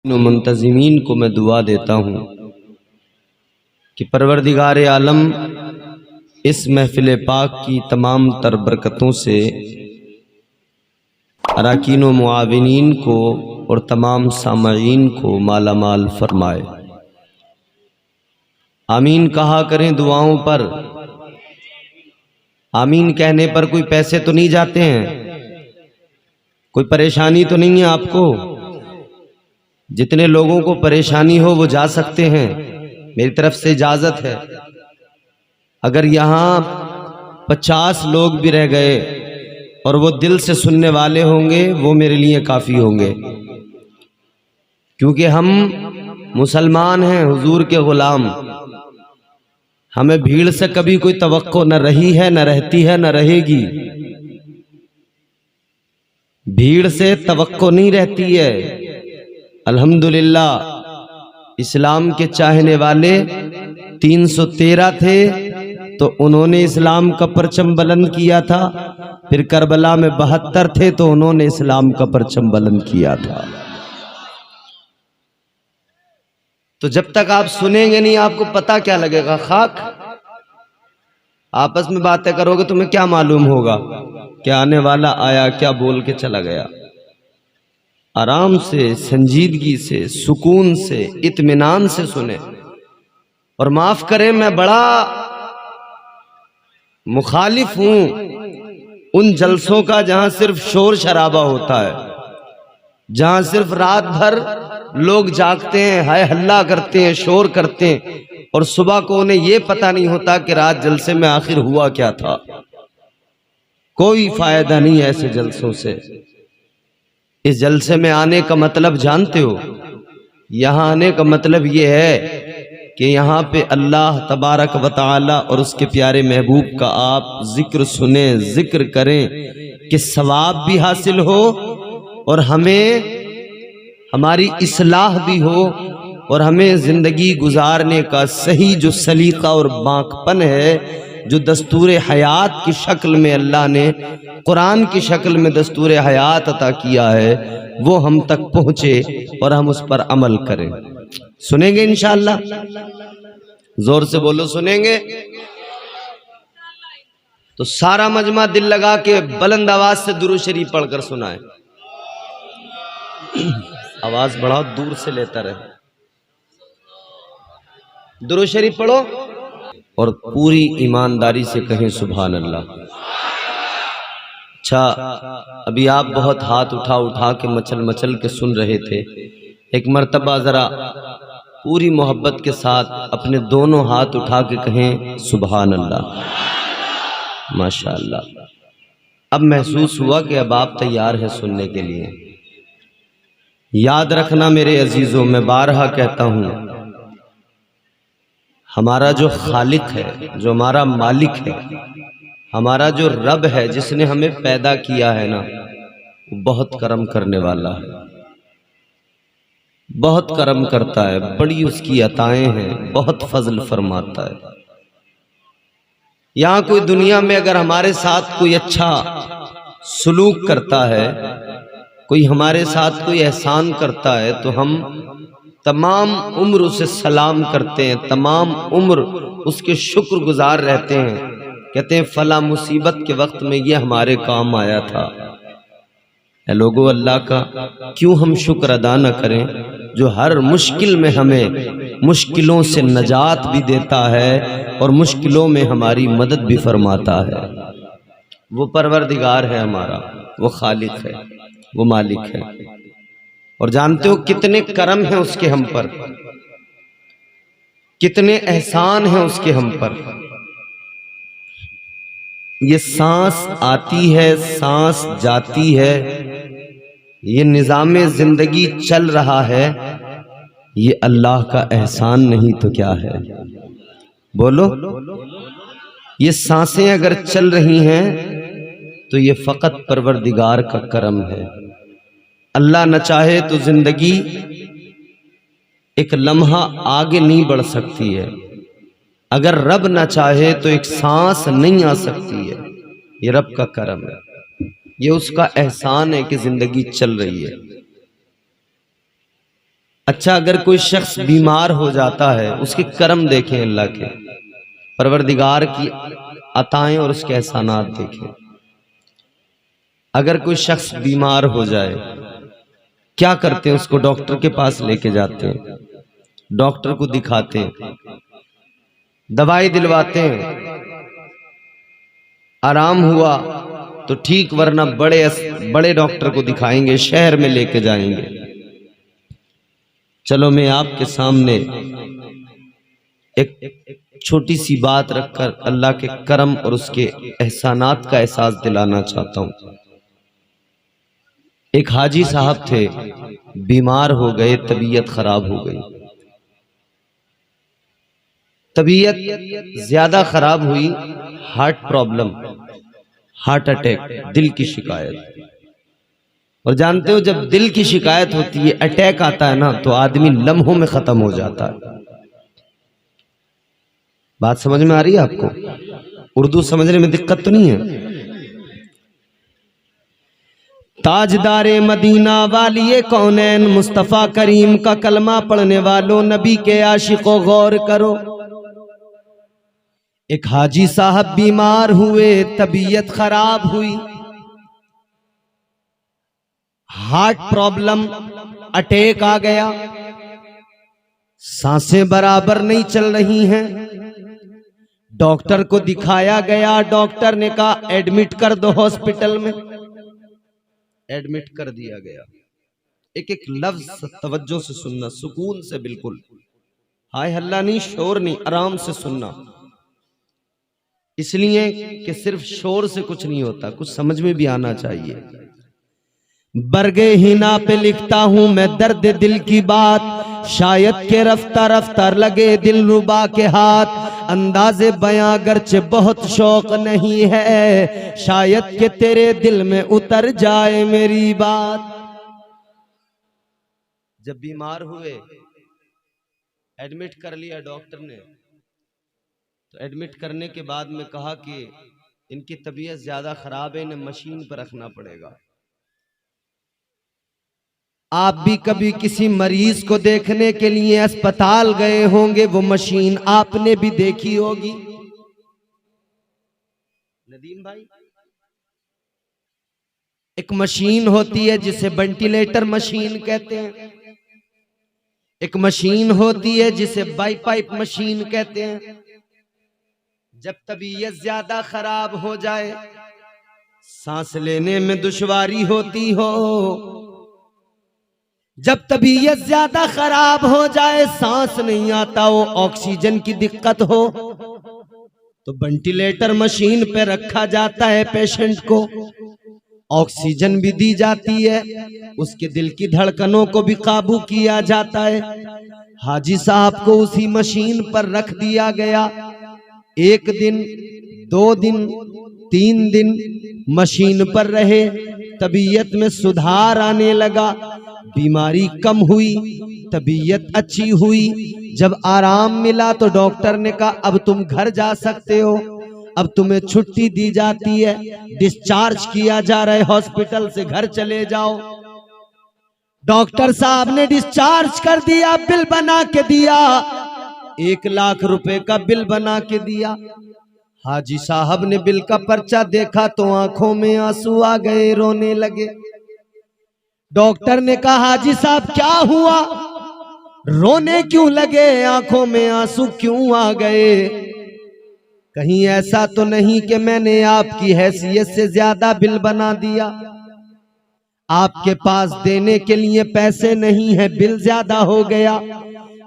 मुंतज़िमीन को मैं दुआ देता हूँ कि परवरदिगार आलम इस महफिल पाक की तमाम तर बरकतों से अराकीन व मुआविनीन को और तमाम सामईन को माला माल फरमाए। आमीन कहा करें दुआओं पर। आमीन कहने पर कोई पैसे तो नहीं जाते हैं, कोई परेशानी तो नहीं है आपको। जितने लोगों को परेशानी हो वो जा सकते हैं, मेरी तरफ से इजाजत है। अगर यहाँ 50 लोग भी रह गए और वो दिल से सुनने वाले होंगे वो मेरे लिए काफ़ी होंगे, क्योंकि हम मुसलमान हैं, हुजूर के गुलाम। हमें भीड़ से कभी कोई तवक्को न रही है, न रहती है, न रहेगी। भीड़ से तवक्को नहीं रहती है। अल्हम्दुलिल्लाह इस्लाम के चाहने वाले 313 थे तो उन्होंने इस्लाम का परचम बुलंद किया था। फिर करबला में 72 थे तो उन्होंने इस्लाम का परचम बुलंद किया था। तो जब तक आप सुनेंगे नहीं आपको पता क्या लगेगा। खाक आपस में बातें करोगे तुम्हें क्या मालूम होगा क्या आने वाला आया, क्या बोल के चला गया। आराम से, संजीदगी से, सुकून से, इत्मीनान से सुने। और माफ करें मैं बड़ा मुखालिफ हूं उन जलसों का जहां सिर्फ शोर शराबा होता है, जहां सिर्फ रात भर लोग जागते हैं, हाय हल्ला करते हैं, शोर करते हैं और सुबह को उन्हें यह पता नहीं होता कि रात जलसे में आखिर हुआ क्या था। कोई फायदा नहीं है ऐसे जलसों से। इस जलसे में आने का मतलब जानते हो? यहां आने का मतलब यह है कि यहाँ पे अल्लाह तबारक व तआला और उसके प्यारे महबूब का आप जिक्र सुने, जिक्र करें कि सवाब भी हासिल हो और हमें हमारी इस्लाह भी हो और हमें जिंदगी गुजारने का सही जो सलीका और बांकपन है, जो दस्तूर हयात की शक्ल में अल्लाह ने कुरान की शक्ल में दस्तूर हयात अता किया है, वो हम तक पहुँचे और हम उस पर अमल करें। सुनेंगे इंशाअल्लाह? जोर से बोलो सुनेंगे। तो सारा मजमा दिल लगा के बुलंद आवाज से दुरूद शरीफ पढ़कर सुनाए। आवाज बढ़ाओ, दूर से लेता रहे। दुरूद शरीफ पढ़ो और पूरी ईमानदारी से कहें सुभान अल्लाह। अच्छा, अभी आप बहुत हाथ उठा उठा के मचल मचल के सुन रहे थे। एक मर्तबा जरा पूरी मोहब्बत के साथ अपने दोनों हाथ उठा के कहें सुभान अल्लाह, माशाअल्लाह। अब महसूस हुआ कि अब आप तैयार हैं सुनने के लिए। याद रखना मेरे अजीजों, मैं बारहा कहता हूं, हमारा जो खालिक है, जो हमारा मालिक है, हमारा जो रब है, जिसने हमें पैदा किया है ना, वो बहुत करम करने वाला है, बहुत करम करता है, बड़ी उसकी अताएं हैं, बहुत फजल फरमाता है। यहां कोई दुनिया में अगर हमारे साथ कोई अच्छा सुलूक करता है, कोई हमारे साथ कोई एहसान करता है, तो हम तमाम उम्र उसे सलाम करते हैं, तमाम उम्र उसके शुक्रगुजार रहते हैं। कहते हैं फला मुसीबत के वक्त में ये हमारे काम आया था। लोगों, अल्लाह का क्यों हम शुक्र अदा न करें, जो हर मुश्किल में हमें मुश्किलों से नजात भी देता है और मुश्किलों में हमारी मदद भी फरमाता है। वो परवरदिगार है हमारा, वो खालिक है, वो मालिक है। और जानते हो कितने करम हैं उसके हम पर, कितने एहसान हैं उसके हम पर। ये सांस आती है, सांस जाती है, ये निज़ामे जिंदगी चल रहा है, ये अल्लाह का एहसान नहीं तो क्या है? बोलो। ये सांसें अगर चल रही हैं तो ये फकत परवरदिगार का करम है। अल्लाह न चाहे तो जिंदगी एक लम्हा आगे नहीं बढ़ सकती है। अगर रब न चाहे तो एक सांस नहीं आ सकती है। ये रब का करम है, ये उसका एहसान है कि जिंदगी चल रही है। अच्छा, अगर कोई शख्स बीमार हो जाता है, उसके कर्म देखें, अल्लाह के परवरदिगार की अताएं और उसके एहसानात देखें। अगर कोई शख्स बीमार हो जाए, क्या करते हैं? उसको डॉक्टर के पास लेके जाते हैं, डॉक्टर को दिखाते हैं, दवाई दिलवाते हैं, आराम हुआ तो ठीक, वरना बड़े डॉक्टर को दिखाएंगे, शहर में लेके जाएंगे। चलो मैं आपके सामने एक छोटी सी बात रखकर अल्लाह के करम और उसके एहसानात का एहसास दिलाना चाहता हूं। एक हाजी साहब थे, बीमार हो गए, तबीयत खराब हो गई। तबीयत ज्यादा खराब हुई, हार्ट प्रॉब्लम, हार्ट अटैक, दिल की शिकायत। और जानते हो, जब दिल की शिकायत होती है, अटैक आता है ना, तो आदमी लम्हों में खत्म हो जाता है। बात समझ में आ रही है आपको? उर्दू समझने में दिक्कत तो नहीं है? ताजदारे मदीना वालिए कौनैन मुस्तफा करीम का कलमा पढ़ने वालों, नबी के आशिकों, गौर करो। एक हाजी साहब बीमार हुए, तबीयत खराब हुई, हार्ट प्रॉब्लम, अटैक आ गया, सांसें बराबर नहीं चल रही हैं। डॉक्टर को दिखाया गया, डॉक्टर ने कहा एडमिट कर दो हॉस्पिटल में। एडमिट कर दिया गया। एक एक लफ्ज तवज्जो से सुनना, सुकून से, बिल्कुल हाय हल्ला नहीं, शोर नहीं, आराम से सुनना। इसलिए कि सिर्फ शोर से कुछ नहीं होता, कुछ समझ में भी आना चाहिए। बरगे हिना पे लिखता हूं मैं दर्द दिल की बात, शायद के रफ्ता रफ्ता लगे दिल रुबा के हाथ। अंदाजे बयां गर्चे बहुत शौक नहीं है, शायद के तेरे दिल में उतर जाए मेरी बात। जब बीमार हुए, एडमिट कर लिया डॉक्टर ने, तो एडमिट करने के बाद में कहा कि इनकी तबीयत ज्यादा खराब है, इन्हें मशीन पर रखना पड़ेगा। आप भी कभी किसी मरीज को देखने के लिए अस्पताल गए होंगे, वो मशीन आपने भी देखी होगी। नदीम भाई, एक मशीन होती है जिसे वेंटिलेटर मशीन कहते हैं, एक मशीन होती है जिसे बाईपाइप मशीन कहते हैं। जब तबीयत ज्यादा खराब हो जाए, सांस लेने में दुश्वारी होती हो, जब तबीयत ज्यादा खराब हो जाए, सांस नहीं आता हो, ऑक्सीजन की दिक्कत हो, तो वेंटिलेटर मशीन पे रखा जाता है पेशेंट को, ऑक्सीजन भी दी जाती है, उसके दिल की धड़कनों को भी काबू किया जाता है। हाजी साहब को उसी मशीन पर रख दिया गया। एक दिन, 2 दिन, 3 दिन मशीन पर रहे, तबीयत में सुधार आने लगा, बीमारी कम हुई, तबीयत अच्छी हुई। जब आराम मिला तो डॉक्टर ने कहा अब तुम घर जा सकते हो, अब तुम्हें छुट्टी दी जाती है, डिस्चार्ज किया जा रहा है हॉस्पिटल से, घर चले जाओ। डॉक्टर साहब ने डिस्चार्ज कर दिया, बिल बना के दिया, 1 लाख रुपए का बिल बना के दिया। हाजी साहब ने बिल का पर्चा देखा तो आंखों में आंसू आ गए, रोने लगे। डॉक्टर ने कहा हाजी साहब क्या हुआ, रोने क्यों लगे, आंखों में आंसू क्यों आ गए? कहीं ऐसा तो नहीं कि मैंने आपकी हैसियत से ज्यादा बिल बना दिया? आपके पास देने के लिए पैसे नहीं है, बिल ज्यादा हो गया,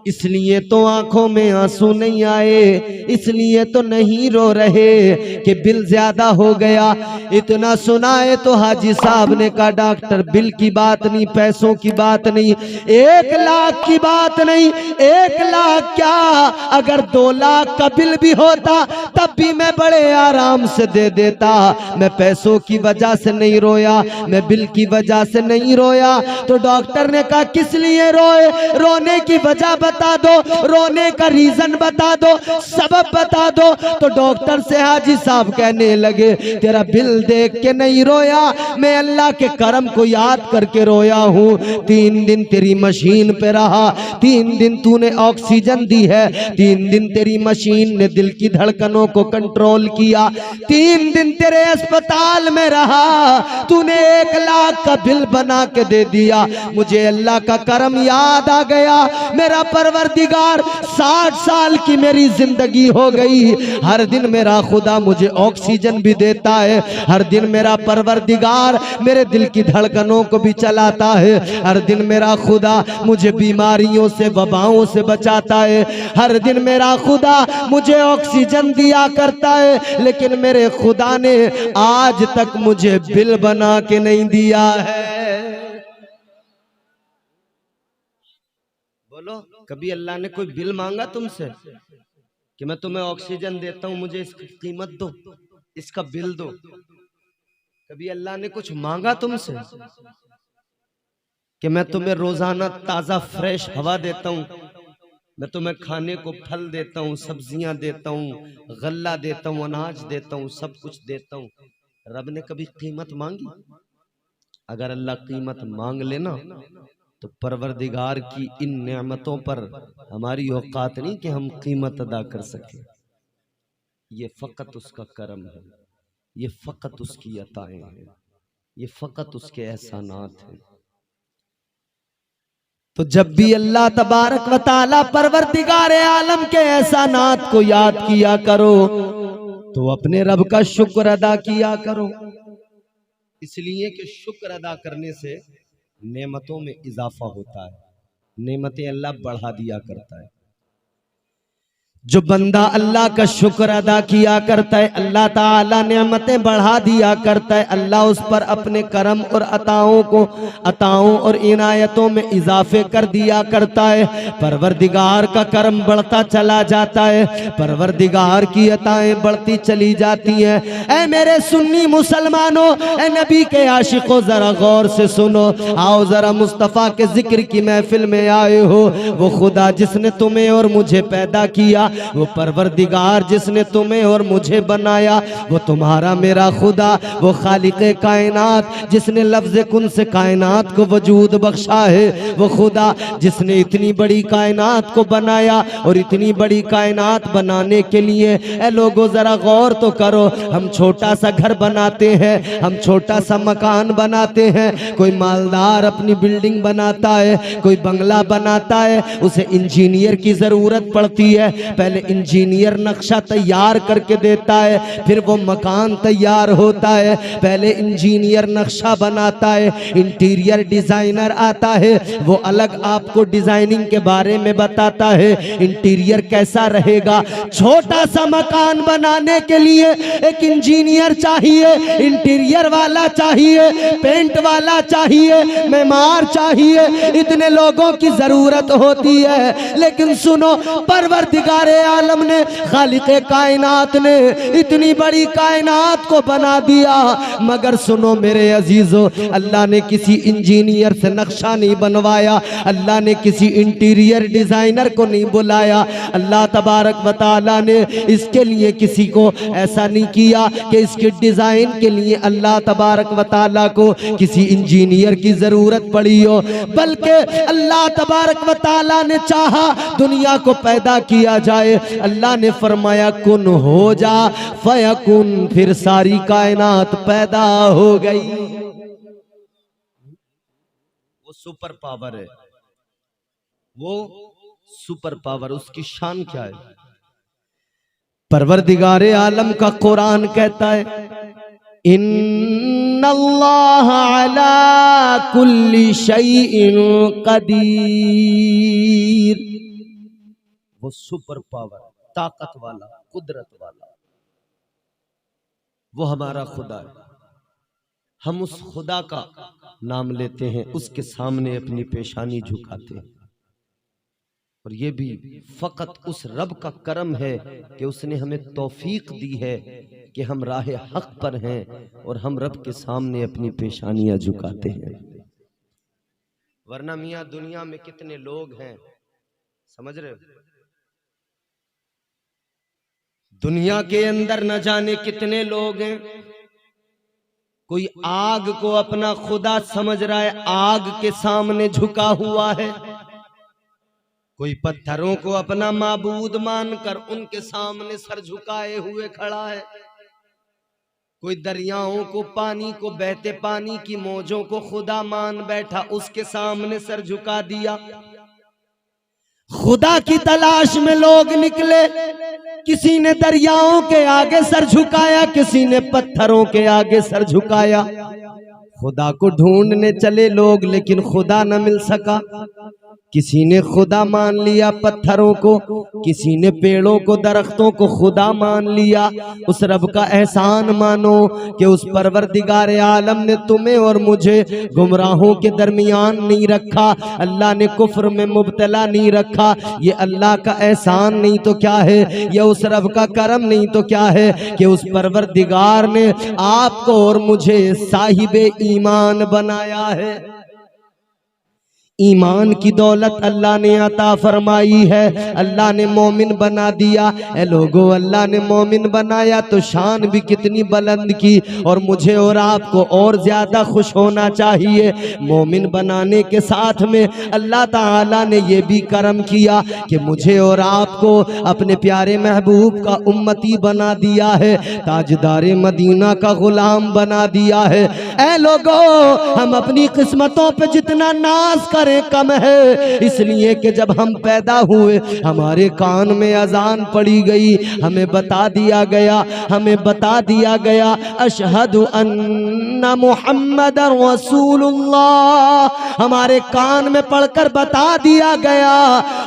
इसलिए तो आंखों में आंसू नहीं आए, इसलिए तो नहीं रो रहे कि बिल ज्यादा हो गया। इतना सुनाए तो हाजी साहब ने कहा डॉक्टर बिल की बात नहीं, पैसों की बात नहीं, 1 लाख की बात नहीं, 1 लाख क्या, अगर 2 लाख का बिल भी होता तब भी मैं बड़े आराम से दे देता। मैं पैसों की वजह से नहीं रोया, मैं बिल की वजह से नहीं रोया। तो डॉक्टर ने कहा किस लिए रोए, रोने की वजह बता दो, रोने का रीजन बता दो, सबब बता दो। तो डॉक्टर से हाजी साहब कहने लगे तेरा बिल देख के नहीं रोया, मैं अल्लाह के करम को याद करके रोया हूँ। 3 दिन तेरी मशीन पे रहा, 3 दिन तूने ऑक्सीजन दी है, 3 दिन तेरी मशीन ने दिल की धड़कनों को कंट्रोल किया, 3 दिन तेरे अस्पताल में रहा, तूने 1 लाख का बिल बना के दे दिया। मुझे अल्लाह का करम याद आ गया, मेरा परवरदिगार 60 साल की मेरी जिंदगी हो गई, हर दिन मेरा खुदा मुझे ऑक्सीजन भी देता है, हर दिन मेरा परवरदिगार मेरे दिल की धड़कनों को भी चलाता है, हर दिन मेरा खुदा मुझे बीमारियों से वबाओं से बचाता है, हर दिन मेरा खुदा मुझे ऑक्सीजन दिया करता है। लेकिन मेरे खुदा ने आज तक मुझे बिल बना के नहीं दिया है। बोलो, कभी अल्लाह ने कोई बिल मांगा तुमसे कि मैं तुम्हें ऑक्सीजन देता हूं, मुझे इसकी कीमत दो, इसका बिल दो? कभी अल्लाह ने कुछ मांगा तुमसे कि मैं तुम्हें रोजाना ताजा फ्रेश हवा देता हूं, मैं तुम्हें खाने को फल देता हूं, सब्जियां देता हूं, गल्ला देता हूं, अनाज देता हूं, सब कुछ देता हूं? रब ने कभी कीमत मांगी? अगर अल्लाह कीमत मांग लेना तो परवरदिगार की इन नेमतों पर हमारी औकात नहीं कि हम कीमत अदा कर सके। ये फकत उसका करम है, ये फकत उसकी अताएं हैं, ये फकत उसके एहसानात हैं। तो जब भी अल्लाह तबारक व तआला परवरदिगार आलम के एहसानात को याद किया करो तो अपने रब का शुक्र अदा किया करो, इसलिए कि शुक्र अदा करने से नेमतों में इजाफा होता है, नेमतें अल्लाह बढ़ा दिया करता है। जो बंदा अल्लाह का शुक्र अदा किया करता है, अल्लाह ताला नेमतें बढ़ा दिया करता है, अल्लाह उस पर अपने करम और अताओं और इनायतों में इजाफे कर दिया करता है। परवरदिगार का करम बढ़ता चला जाता है, परवरदिगार की अताएं बढ़ती चली जाती हैं। ऐ मेरे सुन्नी मुसलमानों, ऐ नबी के आशिकों, जरा गौर से सुनो, आओ जरा मुस्तफ़ा के जिक्र की महफिल में आए हो। वो खुदा जिसने तुम्हें और मुझे पैदा किया, वो परवरदिगार जिसने तुम्हें और मुझे बनाया, वो तुम्हारा मेरा खुदा, वो खालिक़े कायनात जिसने लफ्ज़ कुन से कायनात को वजूद बख्शा है, वो खुदा जिसने इतनी बड़ी कायनात को बनाया और इतनी बड़ी कायनात बनाने के लिए ए लोगों जरा गौर तो करो। हम छोटा सा घर बनाते हैं, हम छोटा सा मकान बनाते हैं, कोई मालदार अपनी बिल्डिंग बनाता है, कोई बंगला बनाता है, उसे इंजीनियर की जरूरत पड़ती है। पहले इंजीनियर नक्शा तैयार करके देता है, फिर वो मकान तैयार होता है। पहले इंजीनियर नक्शा बनाता है, इंटीरियर डिजाइनर आता है, वो अलग आपको डिजाइनिंग के बारे में बताता है, इंटीरियर कैसा रहेगा। छोटा सा मकान बनाने के लिए एक इंजीनियर चाहिए, इंटीरियर वाला चाहिए, पेंट वाला चाहिए, मेमार चाहिए, इतने लोगों की जरूरत होती है। लेकिन सुनो, परवरदिगार आलम ने, खालिक़े कायनात ने इतनी बड़ी कायनात को बना दिया, मगर सुनो मेरे अजीजों, अल्लाह ने किसी इंजीनियर से नक्शा नहीं बनवाया, अल्लाह ने किसी इंटीरियर डिजाइनर को नहीं बुलाया, अल्लाह तबारक व तआला ने इसके लिए किसी को ऐसा नहीं किया कि इसके डिजाइन के लिए अल्लाह तबारक व तआला को किसी इंजीनियर की जरूरत पड़ी हो, बल्कि अल्लाह तबारक व तआला ने चाहा दुनिया को पैदा किया जाए, अल्लाह ने फरमाया कुन हो जा फयकुन, फिर सारी कायनात पैदा हो गई। वो सुपर पावर है, वो सुपर पावर, उसकी शान क्या है? परवरदिगार आलम का कुरान कहता है इन्नल्लाह अला कुल्ली शैइन कदीर। वो सुपर पावर, ताकत वाला, कुदरत वाला, वो हमारा खुदा है। हम उस खुदा का नाम लेते हैं, उसके सामने अपनी पेशानी झुकाते हैं, और ये भी फकत उस रब का करम है कि उसने हमें तौफीक दी है कि हम राह हक पर हैं और हम रब के सामने अपनी पेशानियां झुकाते हैं। वरना मियाँ दुनिया में कितने लोग हैं समझ रहे हो? दुनिया के अंदर न जाने कितने लोग हैं, कोई आग को अपना खुदा समझ रहा है, आग के सामने झुका हुआ है। कोई पत्थरों को अपना माबूद मानकर उनके सामने सर झुकाए हुए खड़ा है। कोई दरियाओं को, पानी को, बहते पानी की मौजों को खुदा मान बैठा, उसके सामने सर झुका दिया। खुदा की तलाश में लोग निकले, किसी ने दरियाओं के आगे सर झुकाया, किसी ने पत्थरों के आगे सर झुकाया। खुदा को ढूंढने चले लोग, लेकिन खुदा न मिल सका। किसी ने खुदा मान लिया पत्थरों को, किसी ने पेड़ों को, दरख्तों को खुदा मान लिया। उस रब का एहसान मानो कि उस परवरदिगार आलम ने तुम्हें और मुझे गुमराहों के दरमियान नहीं रखा, अल्लाह ने कुफ्र में मुब्तला नहीं रखा। ये अल्लाह का एहसान नहीं तो क्या है, ये उस रब का करम नहीं तो क्या है कि उस परवरदिगार ने आपको और मुझे साहिबे ईमान बनाया है। ईमान की दौलत अल्लाह ने अता फरमाई है, अल्लाह ने मोमिन बना दिया। ए लोगो, अल्लाह ने मोमिन बनाया तो शान भी कितनी बुलंद की, और मुझे और आपको और ज्यादा खुश होना चाहिए। मोमिन बनाने के साथ में अल्लाह ताला ने ये भी करम किया कि मुझे और आपको अपने प्यारे महबूब का उम्मती बना दिया है, ताजदारे मदीना का गुलाम बना दिया है। ए लोगो, हम अपनी किस्मतों पे जितना नाज करें कम है, इसलिए कि जब हम पैदा हुए हमारे कान में अजान पड़ी गई, हमें बता दिया गया अशहदु अन्ना मुहम्मदर रसूलुल्लाह। हमारे कान में पढ़कर बता दिया गया,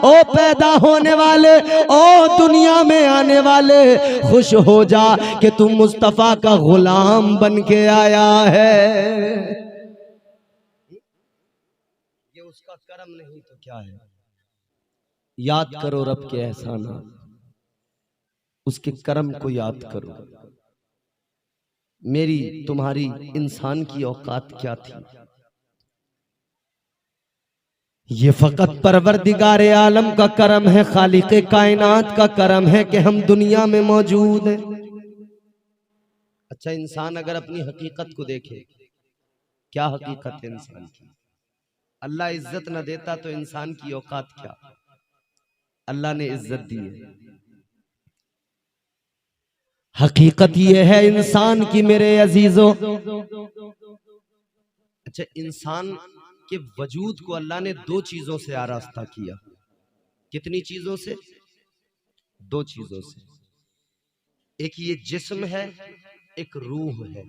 ओ पैदा होने वाले, ओ दुनिया में आने वाले, खुश हो जा कि तुम मुस्तफा का गुलाम बन के आया है। उसका करम नहीं तो क्या है। याद करो रब के एहसानात, उसके करम को याद करो। मेरी तुम्हारी इंसान की औकात क्या थी? ये फकत परवरदिगार आलम का करम है, खालिक़े कायनात का करम है कि हम दुनिया में मौजूद हैं। अच्छा, इंसान अगर अपनी हकीकत को देखे, क्या हकीकत है इंसान की? अल्लाह इज्जत न देता तो इंसान की औकात क्या? अल्लाह ने इज्जत दी है। हकीकत यह है इंसान की मेरे अजीजों। अच्छा, इंसान के वजूद को अल्लाह ने दो चीजों से आरास्ता किया। कितनी चीजों से? दो चीजों से। एक ये जिस्म है, एक रूह है।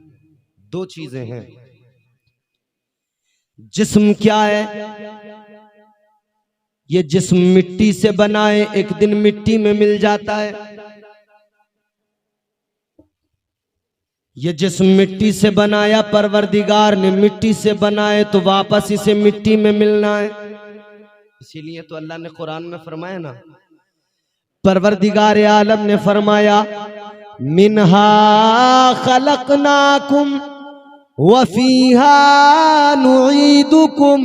दो चीजें हैं। जिस्म क्या है? ये जिस्म मिट्टी से बना है, एक दिन मिट्टी में मिल जाता है। ये जिस्म मिट्टी से बनाया परवरदिगार ने, मिट्टी से बनाए तो वापस इसे मिट्टी में मिलना है। इसीलिए तो अल्लाह ने कुरान में फरमाया ना, परवरदिगार आलम ने फरमाया, मिनहा खलकनाकुम वफीहा नुईदुकुम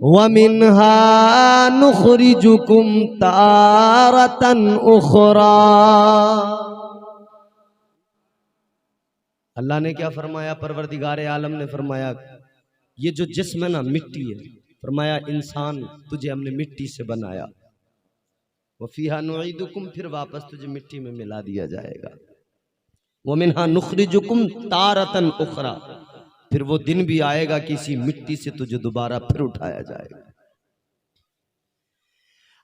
वमिनहा नुखरिजुकुम तारतन उखरा। अल्लाह ने क्या फरमाया? परवरदिगार आलम ने फरमाया, ये जो जिस्म है ना, मिट्टी है। फरमाया, इंसान तुझे हमने मिट्टी से बनाया, वफीहा नुईदुकुम, फिर वापस तुझे मिट्टी में मिला दिया जाएगा। वमिनहा नुखरिजुकुम तारतन उखरा, फिर वो दिन भी आएगा कि इसी मिट्टी से तुझे दोबारा फिर उठाया जाएगा।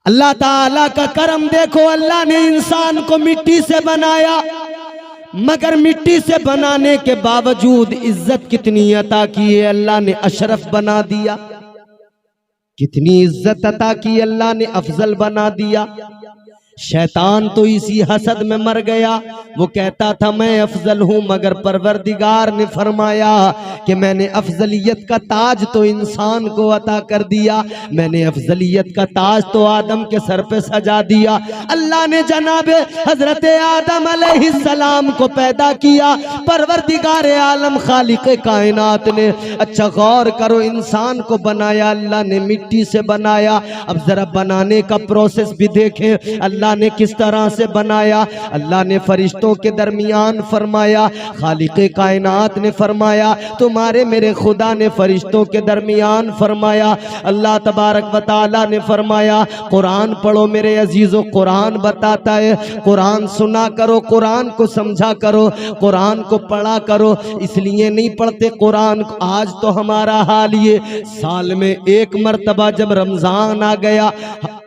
अल्लाह ताला का करम देखो, अल्लाह ने इंसान को मिट्टी से बनाया, मगर मिट्टी से बनाने के बावजूद इज्जत कितनी अता की है, अल्लाह ने अशरफ बना दिया। कितनी इज्जत अता की, अल्लाह ने अफजल बना दिया। शैतान तो इसी हसद में मर गया। वो कहता था मैं अफजल हूं, मगर परवरदिगार ने फरमाया कि मैंने अफजलियत का ताज तो इंसान को अता कर दिया, मैंने अफजलियत का ताज तो आदम के सर पे सजा दिया। अल्लाह ने जनाबे हजरत आदम अलैहिस्सलाम को पैदा किया, परवरदिगार आलम खालिक कायनात ने। अच्छा गौर करो, इंसान को बनाया अल्लाह ने मिट्टी से बनाया। अब जरा बनाने का प्रोसेस भी देखें, अल्लाह ने किस तरह से बनाया। अल्लाह ने फरिश्तों के दरमियान फरमाया, खालिक कायनात ने फरमाया, तुम्हारे मेरे खुदा ने फरिश्तों के दरमियान फरमाया। अल्लाह तबारक व तआला ने फरमाया कुरान पढ़ो मेरे अजीजों, कुरान बताता है, कुरान सुना करो, कुरान को समझा करो, कुरान को पढ़ा करो। इसलिए नहीं पढ़ते कुरान को। आज तो हमारा हाल ये, साल में एक मर्तबा जब रमजान आ गया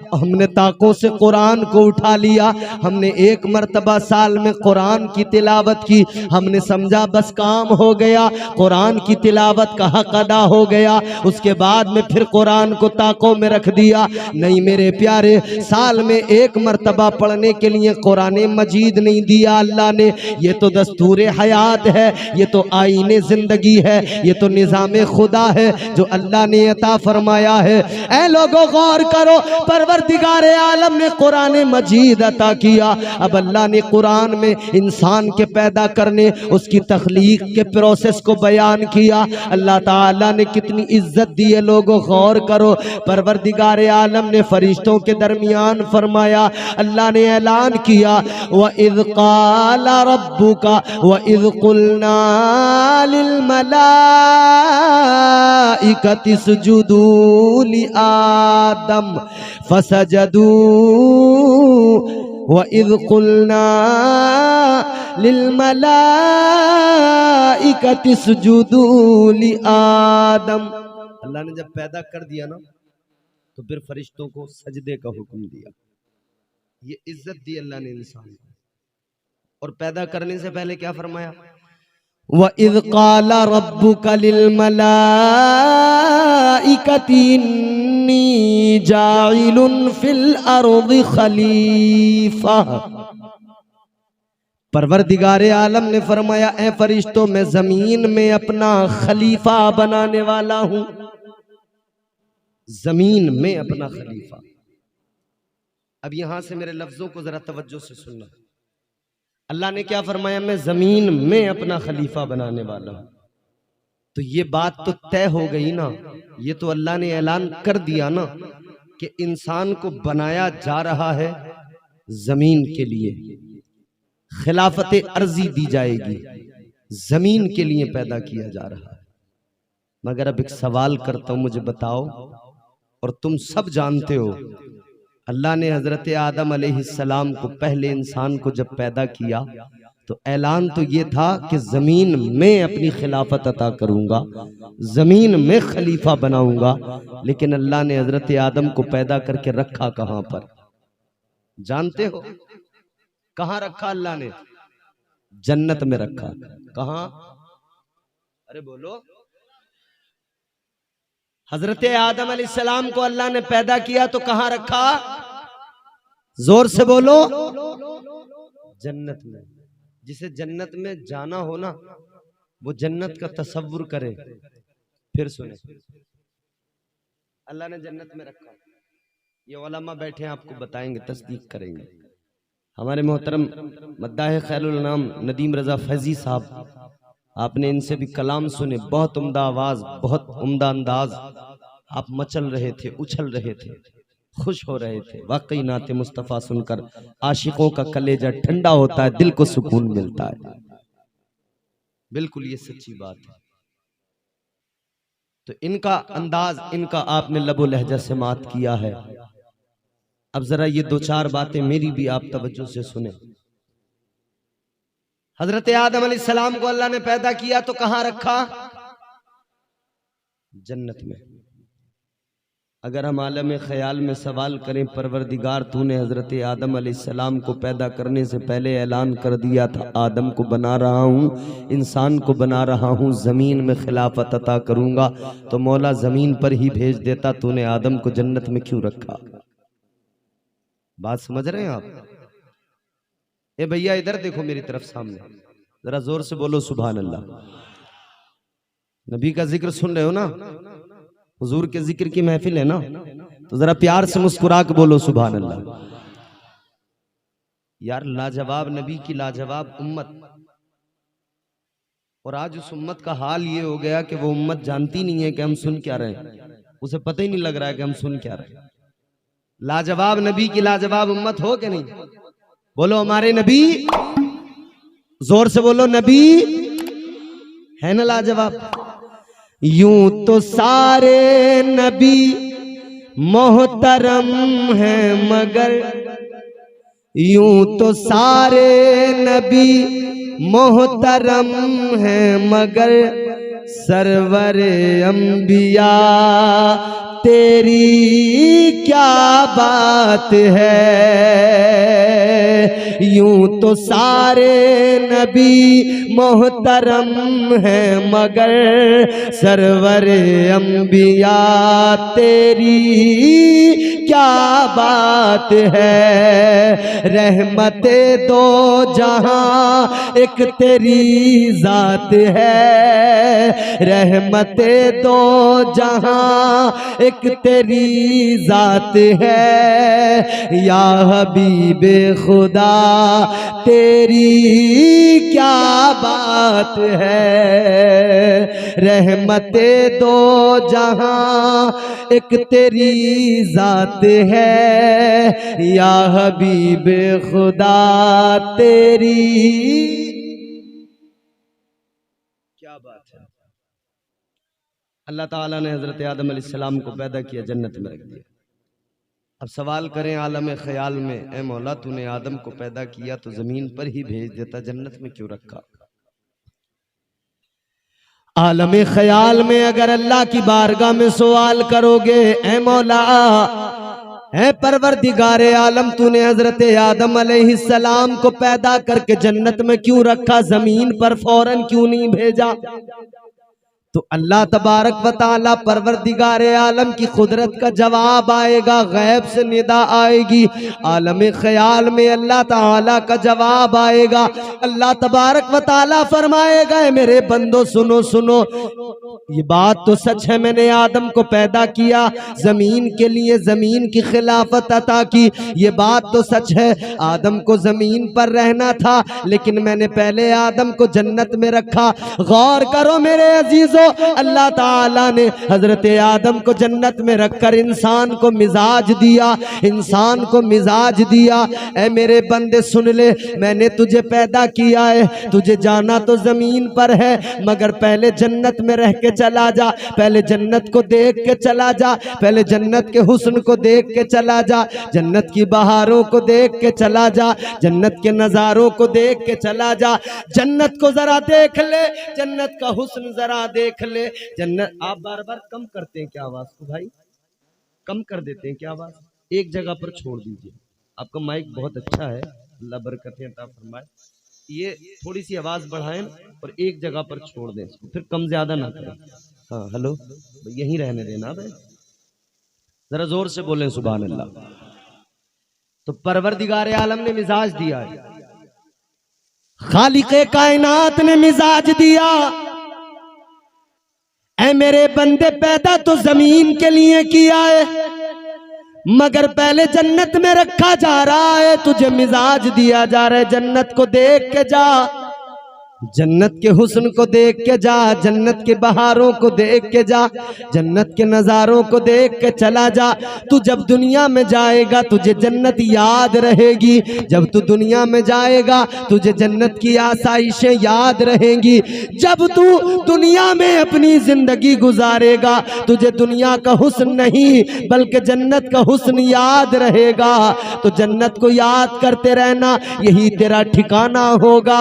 हमने ताकों से कुरान को उठा लिया, हमने एक मर्तबा साल में कुरान की तिलावत की, हमने समझा बस काम हो गया, कुरान की तिलावत का हक अदा हो गया, उसके बाद में फिर कुरान को ताकों में रख दिया। नहीं मेरे प्यारे, साल में एक मर्तबा पढ़ने के लिए कुरान मजीद नहीं दिया अल्लाह ने। ये तो दस्तूर हयात है, ये तो आईने जिंदगी है, ये तो निज़ाम खुदा है जो अल्लाह ने अता फरमाया है। ऐ लोगों गौर करो, परवरदिगार आलम ने कुरान मजीद अता किया। अब अल्लाह ने कुरान में इंसान के पैदा करने, उसकी तख्लीक के प्रोसेस को बयान किया। अल्लाह ताला ने कितनी इज्जत दी है, लोगों गौर करो। परवरदिगार आलम ने फरिश्तों के दरमियान फरमाया, अल्लाह ने ऐलान किया, व इज़ क़ाला रब्बुका व इज़ क़ुलना लिल मलाइकति इसजुदू लि आदम फसजदू व इज़ क़ुलना लिल मलाइकति इसजुदू लि आदम। अल्लाह ने जब पैदा कर दिया ना तो फिर फरिश्तों को सजदे का हुक्म दिया। ये इज्जत दी अल्लाह ने इंसान को। और पैदा करने से पहले क्या फरमाया, व इज़ क़ाला रब्बुका लिल मलाइकति इन्नी जाइलुन फिल अर्दि खलीफा। परवरदिगारे आलम ने फरमाया, ऐ फरिश्तों मैं जमीन में अपना खलीफा बनाने वाला हूं, जमीन में अपना खलीफा। अब यहां से मेरे लफ्जों को जरा तवज्जो से सुनना। अल्लाह ने क्या फरमाया, मैं जमीन में अपना खलीफा बनाने वाला हूं। तो ये बात तो तय हो गई ना, ये तो अल्लाह ने ऐलान कर दिया ना कि इंसान को बनाया जा रहा है जमीन के लिए, खिलाफत अर्जी दी जाएगी, जमीन के लिए पैदा किया जा रहा है। मगर अब एक सवाल करता हूं, मुझे बताओ, और तुम सब जानते हो, अल्लाह ने हजरत आदम अलैहिस्सलाम को, पहले इंसान को जब पैदा किया तो ऐलान तो ये था कि जमीन में अपनी खिलाफत अता करूंगा, जमीन में खलीफा बनाऊंगा। लेकिन अल्लाह ने हजरत आदम को पैदा करके रखा कहां पर, जानते हो? कहां रखा अल्लाह ने? जन्नत में रखा। कहां? अरे बोलो। हजरत आदम अलैहिस्सलाम को अल्लाह ने पैदा किया तो कहां रखा? जोर से बोलो। जन्नत में। जिसे जन्नत में जाना हो ना, वो जन्नत का तसव्वुर करे। फिर सुने, अल्लाह ने जन्नत में रखा। ये उलमा बैठे हैं, आपको बताएंगे, तस्दीक करेंगे। हमारे मोहतरम मद्दाह खैरुल नाम नदीम रजा फैजी साहब, आपने इनसे भी कलाम सुने, बहुत उम्दा आवाज, बहुत उम्दा अंदाज। आप मचल रहे थे, उछल रहे थे, खुश हो रहे थे। वाकई नाते मुस्तफ़ा सुनकर आशिकों का कलेजा ठंडा होता है, दिल को सुकून मिलता है। बिल्कुल ये सच्ची बात है। तो इनका अंदाज, इनका आपने लबो लहजा से मात किया है। अब जरा ये दो चार बातें मेरी भी आप तवज्जो से सुने। हजरत आदम अलैहिस्सलाम को अल्लाह ने पैदा किया तो कहां रखा? जन्नत में। अगर हम आलम ख्याल में सवाल करें, परवरदिगार तूने हजरत आदम अलैहिस्सलाम को पैदा करने से पहले ऐलान कर दिया था, आदम को बना रहा हूं, इंसान को बना रहा हूं, जमीन में खिलाफत अता करूंगा, तो मौला जमीन पर ही भेज देता, तूने आदम को जन्नत में क्यों रखा? बात समझ रहे हैं आप? ए भैया इधर देखो मेरी तरफ सामने, जरा जोर से बोलो सुभान अल्लाह। नबी का जिक्र सुन रहे हो ना, हुजूर के जिक्र की महफिल है ना, तो जरा प्यार से मुस्कुरा के बोलो सुभान अल्लाह। यार लाजवाब नबी की लाजवाब उम्मत, और आज उस उम्मत का हाल ये हो गया कि वो उम्मत जानती नहीं है कि हम सुन क्या रहे हैं, उसे पता ही नहीं लग रहा है कि हम सुन क्या रहे हैं। लाजवाब नबी की लाजवाब उम्मत हो कि नहीं? बोलो हमारे नबी, जोर से बोलो नबी है ना लाजवाब। यूं तो सारे नबी मोहतरम हैं मगर, यूं तो सारे नबी मोहतरम हैं मगर, सरवरे अंबिया तेरी क्या बात है। यूं तो सारे नबी मोहतरम हैं मगर, सरवरे अंबिया तेरी क्या बात है। रहमते दो जहां एक तेरी जात है, रहमते दो जहां एक तेरी जात है। या हबीबे खुदा तेरी क्या बात है। रहमते दो जहां एक तेरी जात है। या हबीबे खुदा तेरी क्या बात है। अल्लाह ताला ने हजरत आदम अलैहिस्सलाम को पैदा किया, जन्नत में रख दिया। अब सवाल करें आलम ख्याल में, ए मौला तूने आदम को पैदा किया तो जमीन पर ही भेज देता, जन्नत में क्यों रखा? आलम ख्याल में अगर अल्लाह की बारगाह में सवाल करोगे, ए मौला है परवरदिगारे आलम, तूने हजरत आदम अलैहिस्सलाम को पैदा करके जन्नत में क्यों रखा, जमीन पर फौरन क्यों नहीं भेजा? तो अल्लाह तबारक व तआला परवरदिगारे आलम की कुदरत का जवाब आएगा, गैब से निदा आएगी। आलम ख्याल में अल्लाह ताला का जवाब आएगा। अल्लाह तबारक व तआला फरमाएगा, मेरे बंदो सुनो सुनो, ये बात तो सच है, मैंने आदम को पैदा किया जमीन के लिए, जमीन की खिलाफत अता की, ये बात तो सच है। आदम को जमीन पर रहना था, लेकिन मैंने पहले आदम को जन्नत में रखा। गौर करो मेरे अजीजों, अल्लाह ताला ने हजरत आदम को जन्नत में रखकर इंसान को मिजाज दिया, इंसान को मिजाज दिया। ऐ मेरे बंदे सुन ले, मैंने तुझे पैदा किया है, तुझे जाना तो जमीन पर है, मगर पहले जन्नत में रह के चला जा, पहले जन्नत को देख के चला जा, पहले जन्नत के हुस्न को देख के चला जा, जन्नत की बहारों को देख के चला जा, जन्नत के नजारों को देख के चला जा। जन्नत को जरा देख ले, जन्नत का हुस्न जरा देख ले। जन्नत आप बार बार कम करते हैं क्या आवाज को भाई, कम कर देते हैं क्या आवाज? एक जगह पर छोड़ दीजिए, आपका माइक बहुत अच्छा है, अल्लाह बरकतें अता फरमाए। ये थोड़ी सी आवाज बढ़ाएं और एक जगह पर छोड़ दें इसको, फिर कम ज्यादा ना करें। हाँ हेलो, यहीं रहने देना भाई, जरा जोर से बोलें सुभान अल्लाह। तो परवरदिगार आलम ने मिजाज दिया है, खालिक़े कायनात ने मिजाज दिया। ऐ मेरे बंदे पैदा तो जमीन के लिए किया है, मगर पहले जन्नत में रखा जा रहा है, तुझे मिजाज दिया जा रहा है, जन्नत को देख के जा, जन्नत के हुस्न को देख के जा, जन्नत के बहारों को देख के जा, जन्नत के नजारों को देख के चला जा। तू जब दुनिया में जाएगा तुझे जन्नत याद रहेगी, जब तू दुनिया में जाएगा तुझे जन्नत की आसाइशें याद रहेंगी। जब तू दुनिया में अपनी जिंदगी गुजारेगा तुझे दुनिया का हुस्न नहीं बल्कि जन्नत का हुस्न याद रहेगा। तो जन्नत को याद करते रहना, यही तेरा ठिकाना होगा।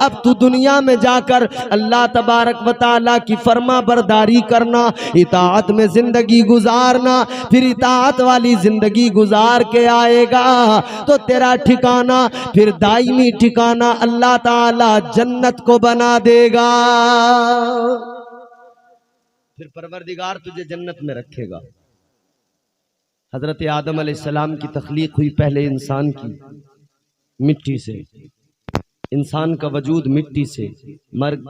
अब तू दुनिया में जाकर अल्लाह तबारक व तआला की फर्मा बरदारी करना, इताअत में जिंदगी गुजारना, फिर इताअत वाली जिंदगी गुजार के आएगा तो तेरा ठिकाना फिर दायमी ठिकाना अल्लाह ताला जन्नत को बना देगा। फिर परवरदिगार तुझे जन्नत में रखेगा। हजरत आदम अलैहिस्सलाम की तख्लीक हुई पहले इंसान की मिट्टी से, इंसान का वजूद मिट्टी से,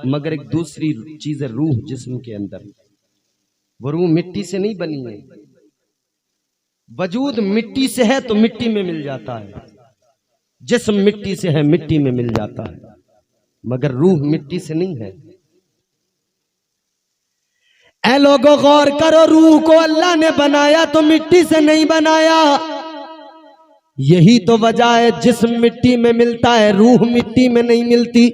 मगर एक दूसरी चीज है रूह जिस्म के अंदर। वो रूह मिट्टी से नहीं बनी है। वजूद मिट्टी से है तो मिट्टी में मिल जाता है, जिस्म मिट्टी से है मिट्टी में मिल जाता है, मगर रूह मिट्टी से नहीं है। ऐ लोगों गौर करो, रूह को अल्लाह ने बनाया तो मिट्टी से नहीं बनाया। यही तो वजह है जिस्म मिट्टी में मिलता है, रूह मिट्टी में नहीं मिलती।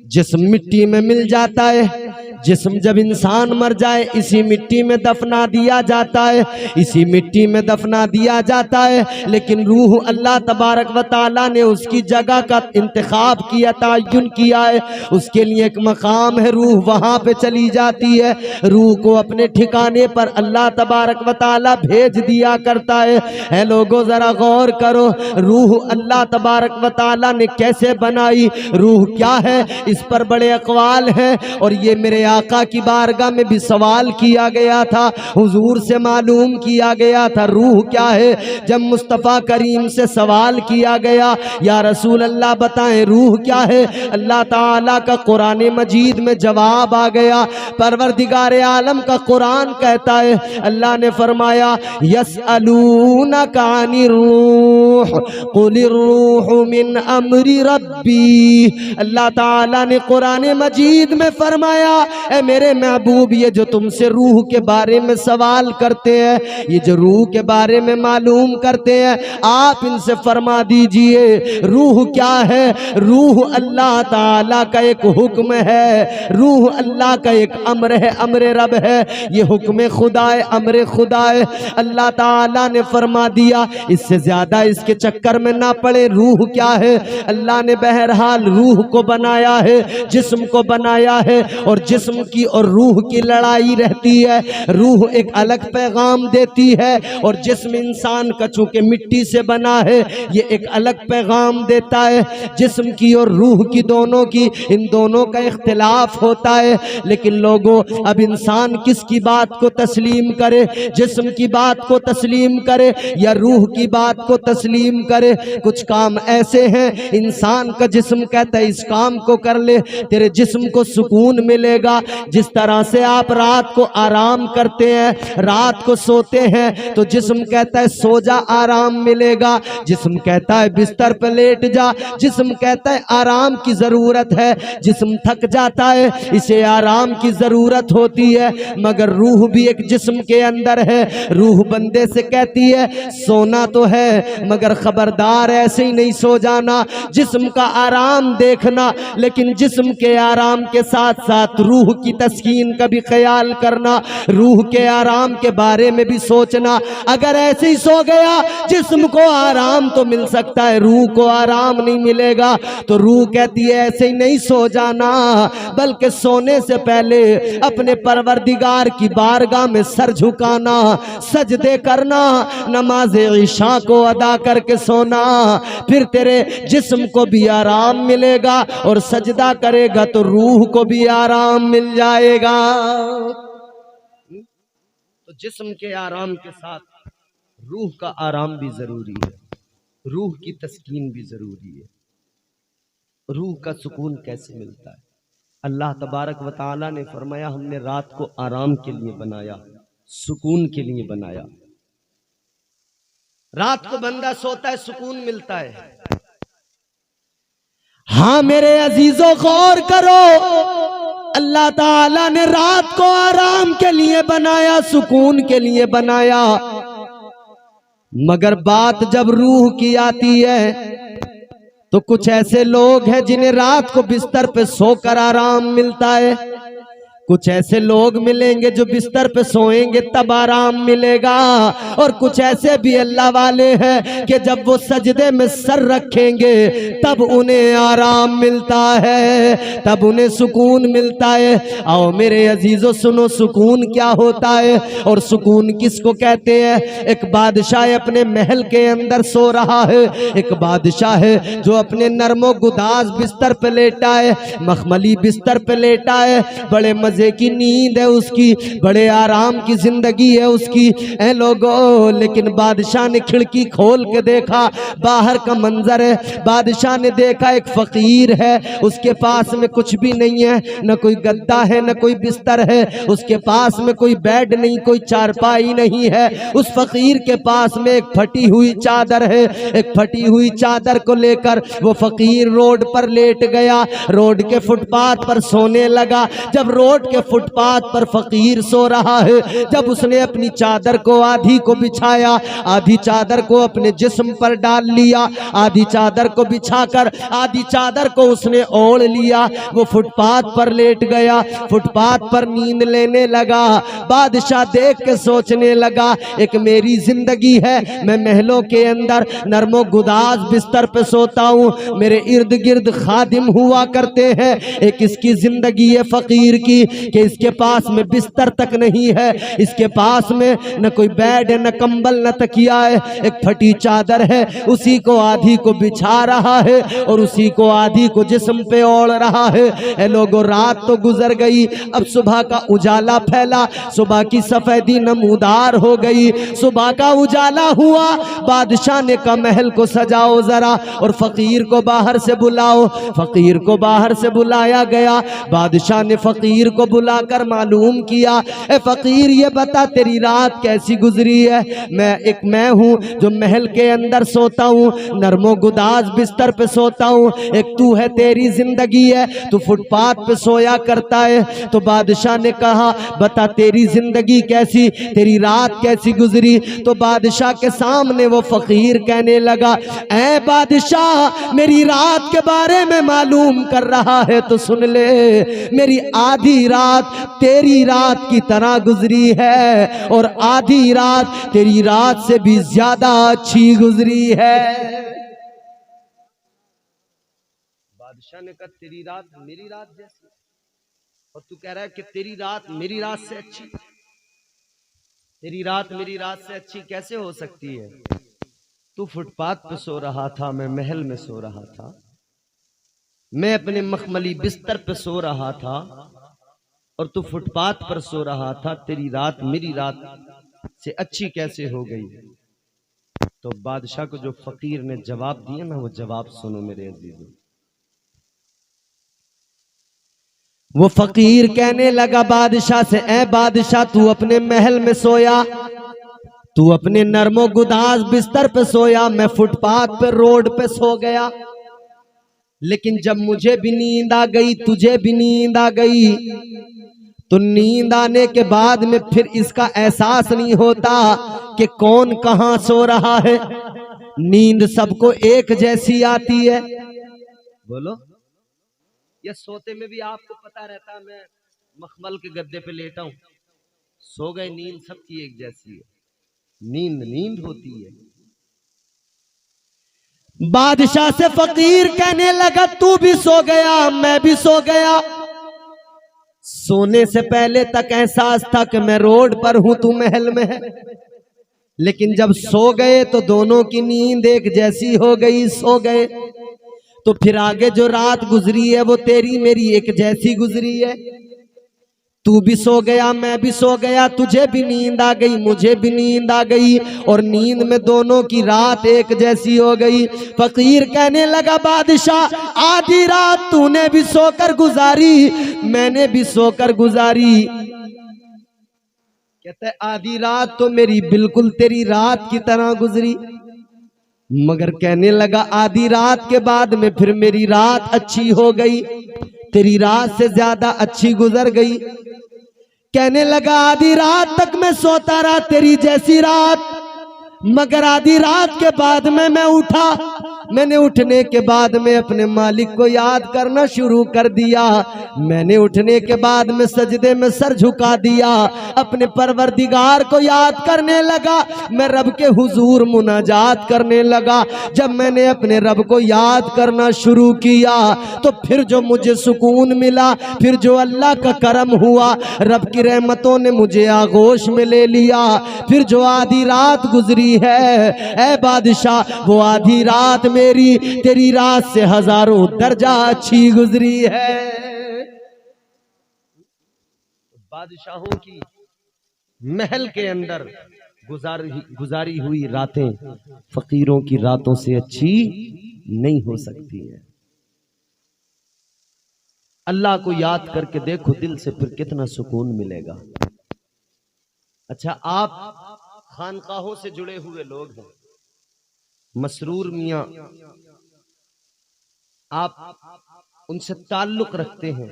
जिस्म मिट्टी में मिल जाता है। जिस्म जब इंसान मर जाए इसी मिट्टी में दफना दिया जाता है, इसी मिट्टी में दफना दिया जाता है। लेकिन रूह अल्लाह तबारक व तआला ने उसकी जगह का इंतखाब किया, तयन किया है। उसके लिए एक मकाम है, रूह वहां पे चली जाती है। रूह को अपने ठिकाने पर अल्लाह तबारक व तआला भेज दिया करता है। ऐ लोगों जरा गौर करो, रूह अल्लाह तबारक व तआला ने कैसे बनाई, रूह क्या है, इस पर बड़े अक़वाल हैं। और ये मेरे आका की बारगाह में भी सवाल किया गया था, हुजूर से मालूम किया गया था रूह क्या है। जब मुस्तफ़ा करीम से सवाल किया गया, या रसूल अल्लाह बताएं रूह क्या है, अल्लाह ताला का कुरान मजीद में जवाब आ गया। परवरदिगार आलम का कुरान कहता है, अल्लाह ने फरमाया यसअलूनका अनिर रूह कुलिर रूहु मिन अम्रि रब्बी। अल्लाह ताला ने कुरान मजीद में फरमाया, ए मेरे महबूब, ये जो तुमसे रूह के बारे में सवाल करते हैं, ये जो रूह के बारे में मालूम करते हैं, आप इनसे फरमा दीजिए रूह क्या है। रूह अल्लाह ताला का एक हुक्म है, रूह अल्लाह का एक अम्र है, अम्र रब है। ये हुक्म खुदा है, अम्र खुदा है। अल्लाह ताला ने फरमा दिया, इससे ज्यादा इसके चक्कर में ना पड़े। रूह क्या है, अल्लाह ने बहरहाल रूह को बनाया है, जिस्म को बनाया है। और जिस्म की और रूह की लड़ाई रहती है। रूह एक अलग पैगाम देती है और जिस्म इंसान का चूंकि मिट्टी से बना है, ये एक अलग पैगाम देता है। जिस्म की और रूह की, दोनों की, इन दोनों का इख्तिलाफ होता है। लेकिन लोगों, अब इंसान किसकी बात को तस्लीम करे, जिस्म की बात को तस्लीम करे या रूह की बात को तस्लीम करे। कुछ काम ऐसे हैं इंसान का जिस्म कहता है इस काम को कर ले, तेरे जिस्म को सुकून मिलेगा। जिस तरह से आप रात को आराम करते हैं, रात को सोते हैं, तो जिस्म कहता है सो जा, आराम मिलेगा। जिस्म कहता है बिस्तर पर लेट जा, जिस्म कहता है आराम की जरूरत है। जिस्म थक जाता है, इसे आराम की जरूरत होती है। मगर रूह भी एक जिस्म के अंदर है। रूह बंदे से कहती है सोना तो है, मगर खबरदार ऐसे ही नहीं सो जाना, जिस्म का आराम देखना। लेकिन जिस्म के आराम के साथ साथ रूह की तस्कीन का भी ख्याल करना, रूह के आराम के बारे में भी सोचना। अगर ऐसे ही सो गया, जिस्म को आराम तो मिल सकता है, रूह को आराम नहीं मिलेगा। तो रूह कहती है ऐसे ही नहीं सो जाना, बल्कि सोने से पहले अपने परवरदिगार की बारगाह में सर झुकाना, सजदे करना, नमाज इशा को अदा करके सोना। फिर तेरे जिस्म को भी आराम मिलेगा और सजदा करेगा तो रूह को भी आराम मिल जाएगा। तो जिस्म के आराम के साथ रूह का आराम भी जरूरी है, रूह की तस्कीन भी जरूरी है। रूह का सुकून कैसे मिलता है? अल्लाह तबारक व तआला ने फरमाया हमने रात को आराम के लिए बनाया, सुकून के लिए बनाया। रात को बंदा सोता है, सुकून मिलता है। हाँ मेरे अजीजों गौर करो, अल्लाह ताला ने रात को आराम के लिए बनाया, सुकून के लिए बनाया। मगर बात जब रूह की आती है तो कुछ ऐसे लोग हैं जिन्हें रात को बिस्तर पे सोकर आराम मिलता है। कुछ ऐसे लोग मिलेंगे जो बिस्तर पे सोएंगे तब आराम मिलेगा। और कुछ ऐसे भी अल्लाह वाले हैं कि जब वो सजदे में सर रखेंगे तब उन्हें आराम मिलता है, तब उन्हें सुकून मिलता है। आओ मेरे अजीजों सुनो, सुकून क्या होता है और सुकून किसको कहते हैं। एक बादशाह अपने महल के अंदर सो रहा है, एक बादशाह है जो अपने नरमो गुदाज बिस्तर पे लेटा है, मखमली बिस्तर पे लेटा है, बड़े मजे की नींद है उसकी, बड़े आराम की जिंदगी है उसकी। ऐ लोगों, लेकिन बादशाह ने खिड़की खोल के देखा, बाहर का मंजर है। बादशाह ने देखा एक फकीर है, उसके पास में कुछ भी नहीं है, न कोई गद्दा है न कोई बिस्तर है, उसके पास में कोई बेड नहीं, कोई चारपाई नहीं है। उस फकीर के पास में एक फटी हुई चादर है। एक फटी हुई चादर को लेकर वो फकीर रोड पर लेट गया, रोड के फुटपाथ पर सोने लगा। जब रोड के फुटपाथ पर फकीर सो रहा है, जब उसने अपनी चादर को आधी को बिछाया, आधी चादर को अपने जिस्म पर डाल लिया, आधी चादर को बिछाकर आधी चादर को उसने ओढ़ लिया, वो फुटपाथ पर लेट गया, फुटपाथ पर नींद लेने लगा। बादशाह देख के सोचने लगा, एक मेरी जिंदगी है, मैं महलों के अंदर नरमो गुदाज बिस्तर पे सोता हूँ, मेरे इर्द गिर्द खादिम हुआ करते हैं। एक इसकी जिंदगी है फकीर की कि इसके पास में बिस्तर तक नहीं है, इसके पास में न कोई बेड है, न कंबल, न तकिया है, एक फटी चादर है, उसी को आधी को बिछा रहा है और उसी को आधी को जिस्म पे ओढ़ रहा है। ए लोगों, रात तो गुजर गई, अब सुबह का उजाला फैला, सुबह की सफेदी नमूदार हो गई, सुबह का उजाला हुआ। बादशाह ने कहा महल को सजाओ जरा और फकीर को बाहर से बुलाओ। फकीर को बाहर से बुलाया गया। बादशाह ने फकीर को बुलाकर मालूम किया, ए फकीर ये बता तेरी रात कैसी गुजरी है? मैं हूँ जो महल के अंदर सोता हूँ, नरमो गुदाज बिस्तर पे सोता हूँ, एक तू है, तेरी जिंदगी है, तू फुटपाथ पे सोया करता है। तो बादशाह ने कहा बता तेरी जिंदगी कैसी, तेरी रात कैसी गुजरी? तो बादशाह के सामने वो फकीर कहने लगा, ऐ बादशाह मेरी रात के बारे में मालूम कर रहा है तो सुन ले, मेरी आधी रात तेरी रात की तरह गुजरी है और आधी रात तेरी रात से भी ज्यादा अच्छी गुजरी है। बादशाह ने कहा तेरी रात मेरी रात जैसी, और तू कह रहा है कि तेरी रात मेरी रात से अच्छी? तेरी रात मेरी रात से अच्छी कैसे हो सकती है? तू फुटपाथ पे सो रहा था, मैं महल में सो रहा था, मैं अपने मखमली बिस्तर पे सो रहा था और तू फुटपाथ पर सो रहा था, तेरी रात मेरी रात से अच्छी कैसे हो गई? तो बादशाह को जो फकीर ने जवाब दिया ना, वो जवाब सुनो मेरे अजीजों। वो फकीर कहने लगा बादशाह से, ऐ बादशाह तू अपने महल में सोया, तू अपने नरमो गुदाज बिस्तर पे सोया, मैं फुटपाथ पे रोड पे सो गया, लेकिन जब मुझे भी नींद आ गई, तुझे भी नींद आ गई, तो नींद आने के बाद में फिर इसका एहसास नहीं होता कि कौन कहां सो रहा है। नींद सबको एक जैसी आती है। बोलो, ये सोते में भी आपको पता रहता मैं मखमल के गद्दे पे लेटा हूं, सो गए, नींद सबकी एक जैसी है, नींद नींद होती है। बादशाह से फकीर कहने लगा तू भी सो गया, मैं भी सो गया। सोने से पहले तक एहसास था कि मैं रोड पर हूं, तू महल में है, लेकिन जब सो गए तो दोनों की नींद एक जैसी हो गई, सो गए तो फिर आगे जो रात गुजरी है वो तेरी मेरी एक जैसी गुजरी है। तू भी सो गया, मैं भी सो गया, तुझे भी नींद आ गई, मुझे भी नींद आ गई, और नींद में दोनों की रात एक जैसी हो गई। फकीर कहने लगा बादशाह आधी रात तूने भी सोकर गुजारी, मैंने भी सोकर गुजारी। कहता है आधी रात तो मेरी बिल्कुल तेरी रात की तरह गुजरी, मगर कहने लगा आधी रात के बाद में फिर मेरी रात अच्छी हो गई, तेरी रात से ज्यादा अच्छी गुजर गई। कहने लगा आधी रात तक मैं सोता रहा तेरी जैसी रात, मगर आधी रात के बाद में मैं उठा, मैंने उठने के बाद में अपने मालिक को याद करना शुरू कर दिया। मैंने उठने के बाद में सजदे में सर झुका दिया, अपने परवरदिगार को याद करने लगा, मैं रब के हुजूर मुनाजात करने लगा। जब मैंने अपने रब को याद करना शुरू किया तो फिर जो मुझे सुकून मिला, फिर जो अल्लाह का करम हुआ, रब की रहमतों ने मुझे आगोश में ले लिया। फिर जो आधी रात गुजरी है ऐ बादशाह, वो आधी रात मेरी तेरी रात से हजारों दर्जा अच्छी गुजरी है। बादशाहों की महल के अंदर गुजारी हुई रातें फकीरों की रातों से अच्छी नहीं हो सकती है। अल्लाह को याद करके देखो दिल से, फिर कितना सुकून मिलेगा। अच्छा, आप खानकाहों से जुड़े हुए लोग हैं, मसरूर मियां, आप उनसे ताल्लुक रखते हैं,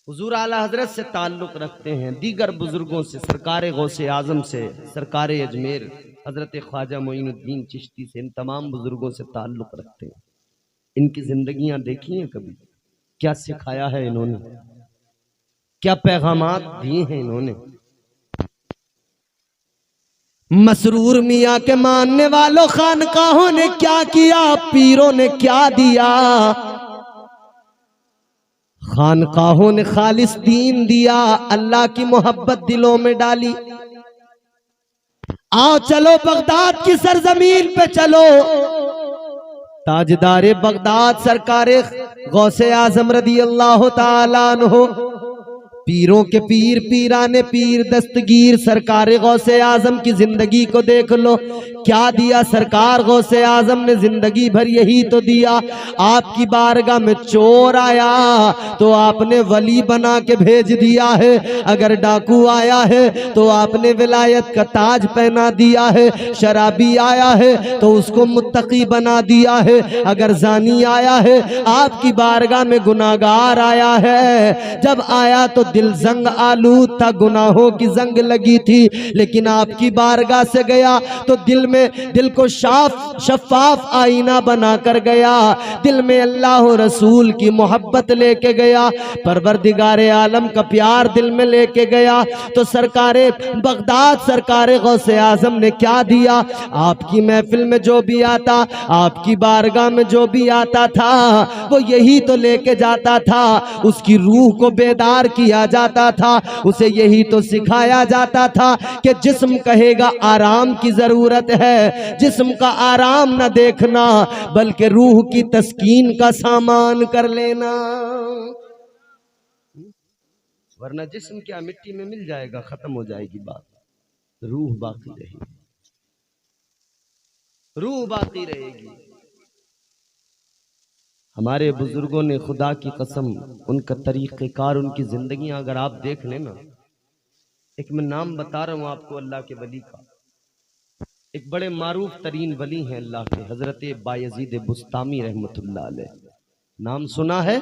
हुजूर आला हजरत से ताल्लुक रखते हैं, दीगर बुजुर्गों से, सरकार गौसे आजम से, सरकार अजमेर हजरत ख्वाजा मोइनुद्दीन चिश्ती से, इन तमाम बुजुर्गों से ताल्लुक रखते हैं। इनकी जिंदगियां देखी हैं कभी? क्या सिखाया है इन्होंने, क्या पैगामात दिए हैं इन्होंने। मसरूर मियाँ के मानने वालों, खानकाहों ने क्या किया, पीरों ने क्या दिया। खानकाहों ने खालिस दीन दिया, अल्लाह की मोहब्बत दिलों में डाली। आओ चलो बगदाद की सरजमीन पे चलो, ताजदारे बगदाद सरकारे गौसे आजम रदी अल्लाह ताला अन्हु, पीरों के पीर, पीराने पीर, दस्तगीर सरकार गौसे आजम की जिंदगी को देख लो। क्या दिया सरकार गौसे आजम ने, जिंदगी भर यही तो दिया। आपकी बारगाह में चोर आया तो आपने वली बना के भेज दिया है, अगर डाकू आया है तो आपने विलायत का ताज पहना दिया है, शराबी आया है तो उसको मुत्तकी बना दिया है, अगर जानी आया है, आपकी बारगाह में गुनाहगार आया है, जब आया तो दिल जंग आलूद था, गुनाहों की जंग लगी थी, लेकिन आपकी बारगाह से गया तो दिल को शफाफ आईना बनाकर गया, दिल में अल्लाह रसूल की मोहब्बत लेके गया, परवरदिगारे आलम का प्यार दिल में लेके गया। तो सरकारे बगदाद सरकारे गौसे आजम ने क्या दिया, आपकी महफिल में जो भी आता, आपकी बारगाह में जो भी आता था, वो यही तो लेके जाता था, उसकी रूह को बेदार किया जाता था, उसे यही तो सिखाया जाता था कि जिस्म कहेगा आराम की जरूरत है, जिस्म का आराम न देखना बल्कि रूह की तस्कीन का सामान कर लेना, वरना जिस्म क्या मिट्टी में मिल जाएगा, खत्म हो जाएगी बात, रूह बाकी रहेगी, रूह बाकी रहेगी। हमारे बुजुर्गों ने, खुदा की कसम, उनका तरीक़ेकार, उनकी जिंदगियां अगर आप देख लेना, एक मैं नाम बता रहा हूं आपको अल्लाह के वली का, एक बड़े मारूफ तरीन वली हैं अल्लाह के, हजरत बायजीद बुस्तामी रहमतुल्लाह अलैह, नाम सुना है?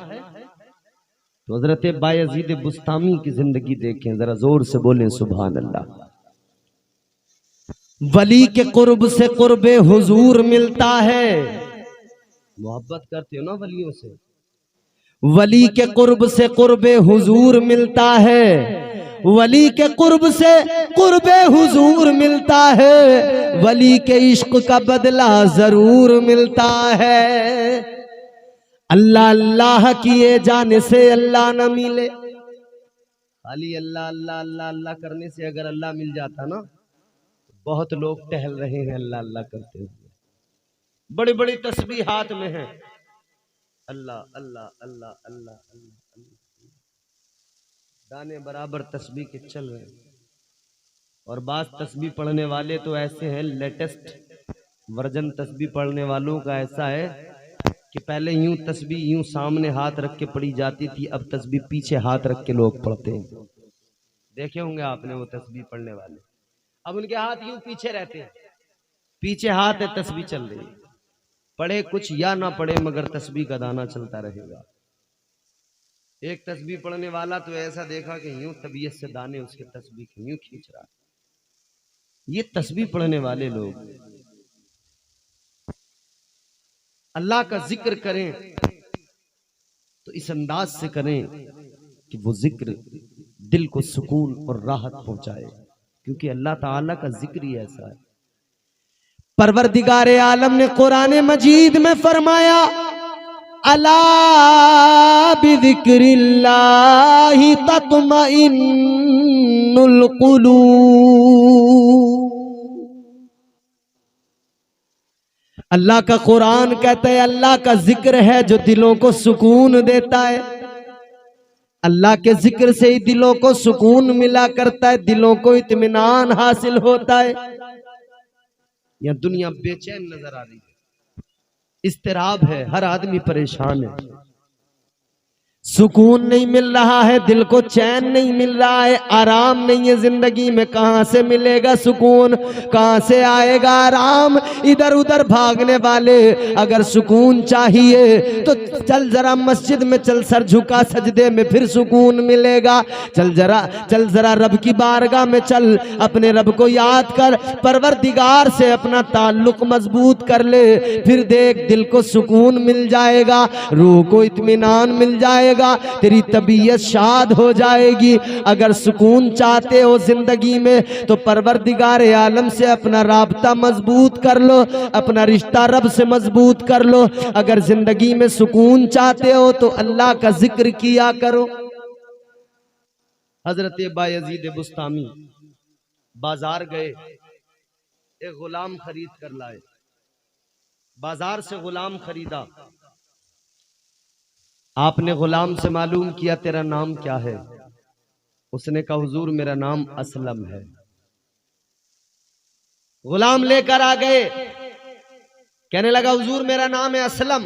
तो हजरत बायजीद बुस्तामी की जिंदगी देखें, जरा जोर से बोलें सुभान अल्लाह। वली के कुर्ब से कुर्बे हुजूर मिलता है, मोहब्बत करते हो ना वलियों से, वली के कुर्ब से कुर्बे हुजूर मिलता है, वली के कुर्ब से कुर्बे हुजूर मिलता है, वली के इश्क का बदला जरूर मिलता है। अल्लाह अल्लाह किए जाने से अल्लाह न मिले, खाली अल्लाह अल्लाह अल्लाह अल्लाह करने से अगर अल्लाह मिल जाता ना, बहुत लोग टहल रहे हैं अल्लाह अल्लाह करते हुए, बड़ी बड़ी तस्बीह हाथ में है, अल्लाह अल्लाह अल्लाह अल्लाह अल्लाह, दाने बराबर तस्बीह के चल रहे हैं। और बात तस्बीह पढ़ने वाले तो ऐसे हैं, लेटेस्ट वर्जन तस्बीह पढ़ने वालों का ऐसा है कि पहले यूं तस्बीह यूं सामने हाथ रख के पढ़ी जाती थी, अब तस्बीह पीछे हाथ रख के लोग पढ़ते हैं। देखे होंगे आपने वो तस्बीह पढ़ने वाले, अब उनके हाथ यूं पीछे रहते हैं, पीछे हाथ है, तस्बीह चल रही है, पढ़े कुछ या ना पढ़े मगर तस्बीह का दाना चलता रहेगा। एक तस्बीह पढ़ने वाला तो ऐसा देखा कि यूं तबीयत से दाने उसके तस्बीह के यूं खींच रहा। ये तस्बीह पढ़ने वाले लोग अल्लाह का जिक्र करें तो इस अंदाज से करें कि वो जिक्र दिल को सुकून और राहत पहुंचाए, क्योंकि अल्लाह ताला का जिक्र ही ऐसा है। परवरदिगारे आलम ने कुरान मजीद में फरमाया, अला बिज़िक्रिल्लाहि तत्मइन्नुल क़ुलूब। अल्लाह का कुरान कहता है अल्लाह का जिक्र है जो दिलों को सुकून देता है। अल्लाह के जिक्र से ही दिलों को सुकून मिला करता है, दिलों को इत्मीनान हासिल होता है। यह दुनिया बेचैन नजर आ रही है, इस्तिराब है, हर आदमी परेशान है, सुकून नहीं मिल रहा है, दिल को चैन नहीं मिल रहा है, आराम नहीं है जिंदगी में। कहां से मिलेगा सुकून, कहां से आएगा आराम? इधर उधर भागने वाले, अगर सुकून चाहिए तो चल जरा मस्जिद में चल, सर झुका सजदे में, फिर सुकून मिलेगा। चल जरा रब की बारगाह में चल, अपने रब को याद कर, परवरदिगार से अपना ताल्लुक मजबूत कर ले, फिर देख दिल को सुकून मिल जाएगा, रूह को इत्मीनान मिल जाएगा, तेरी तबीयत शाद हो जाएगी। अगर सुकून चाहते हो जिंदगी में तो परवरदिगार आलम से अपना राब्ता मजबूत कर लो, अपना रिश्ता रब से मजबूत कर लो। अगर जिंदगी में सुकून चाहते हो तो अल्लाह का जिक्र किया करो। हजरत बायजीद बुस्तामी बाजार गए, एक गुलाम खरीद कर लाए, बाजार से गुलाम खरीदा। आपने गुलाम से मालूम किया तेरा नाम क्या है? उसने कहा हुजूर मेरा नाम असलम है। गुलाम लेकर आ गए, कहने लगा हुजूर मेरा नाम है असलम।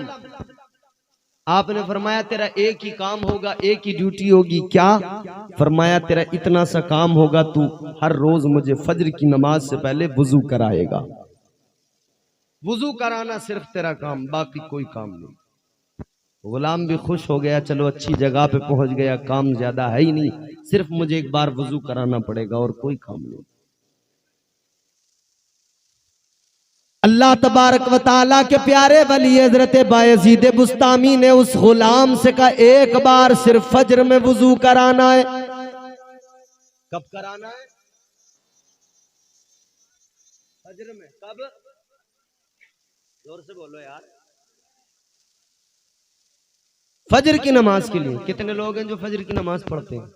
आपने फरमाया तेरा एक ही काम होगा, एक ही ड्यूटी होगी। क्या? फरमाया तेरा इतना सा काम होगा, तू हर रोज मुझे फजर की नमाज से पहले वुजू कराएगा। वुजू कराना सिर्फ तेरा काम, बाकी कोई काम नहीं। गुलाम भी खुश हो गया, चलो अच्छी जगह पे पहुंच गया, काम ज्यादा है ही नहीं, सिर्फ मुझे एक बार वुजू कराना पड़ेगा और कोई काम नहीं। अल्लाह तबारक व तआला के प्यारे वली हजरत बायजीद बुस्तामी ने उस गुलाम से कहा एक बार सिर्फ फजर में वुजू कराना है। कब कराना है? फजर में। कब? जोर से बोलो यार। फजर की नमाज के लिए। कितने लोग हैं जो फजर की नमाज पढ़ते हैं?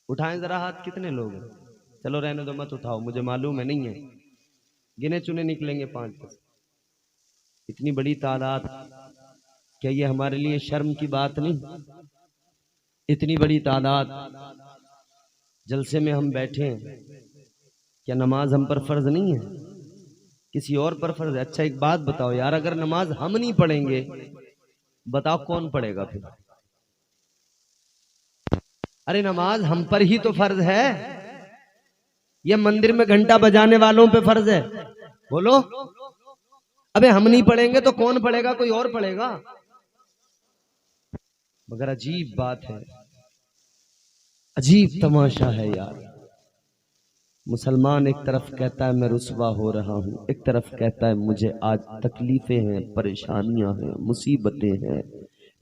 उठाएं जरा हाथ, कितने लोग हैं? चलो रहने दो, मत उठाओ, मुझे मालूम है नहीं है, गिने चुने निकलेंगे 5-10। इतनी बड़ी तादाद, क्या ये हमारे लिए शर्म की बात नहीं? इतनी बड़ी तादाद जलसे में हम बैठे हैं, क्या नमाज हम पर फर्ज नहीं है? किसी और पर फर्ज है? अच्छा एक बात बताओ यार, अगर नमाज हम नहीं पढ़ेंगे बताओ कौन पढ़ेगा फिर? अरे नमाज हम पर ही तो फर्ज है, ये मंदिर में घंटा बजाने वालों पे फर्ज है? बोलो। अबे हम नहीं पढ़ेंगे तो कौन पढ़ेगा? कोई और पढ़ेगा। मगर अजीब बात है, अजीब तमाशा है यार। मुसलमान एक तरफ कहता है मैं रुसवा हो रहा हूँ, एक तरफ कहता है मुझे आज तकलीफें हैं, परेशानियां हैं, मुसीबतें हैं,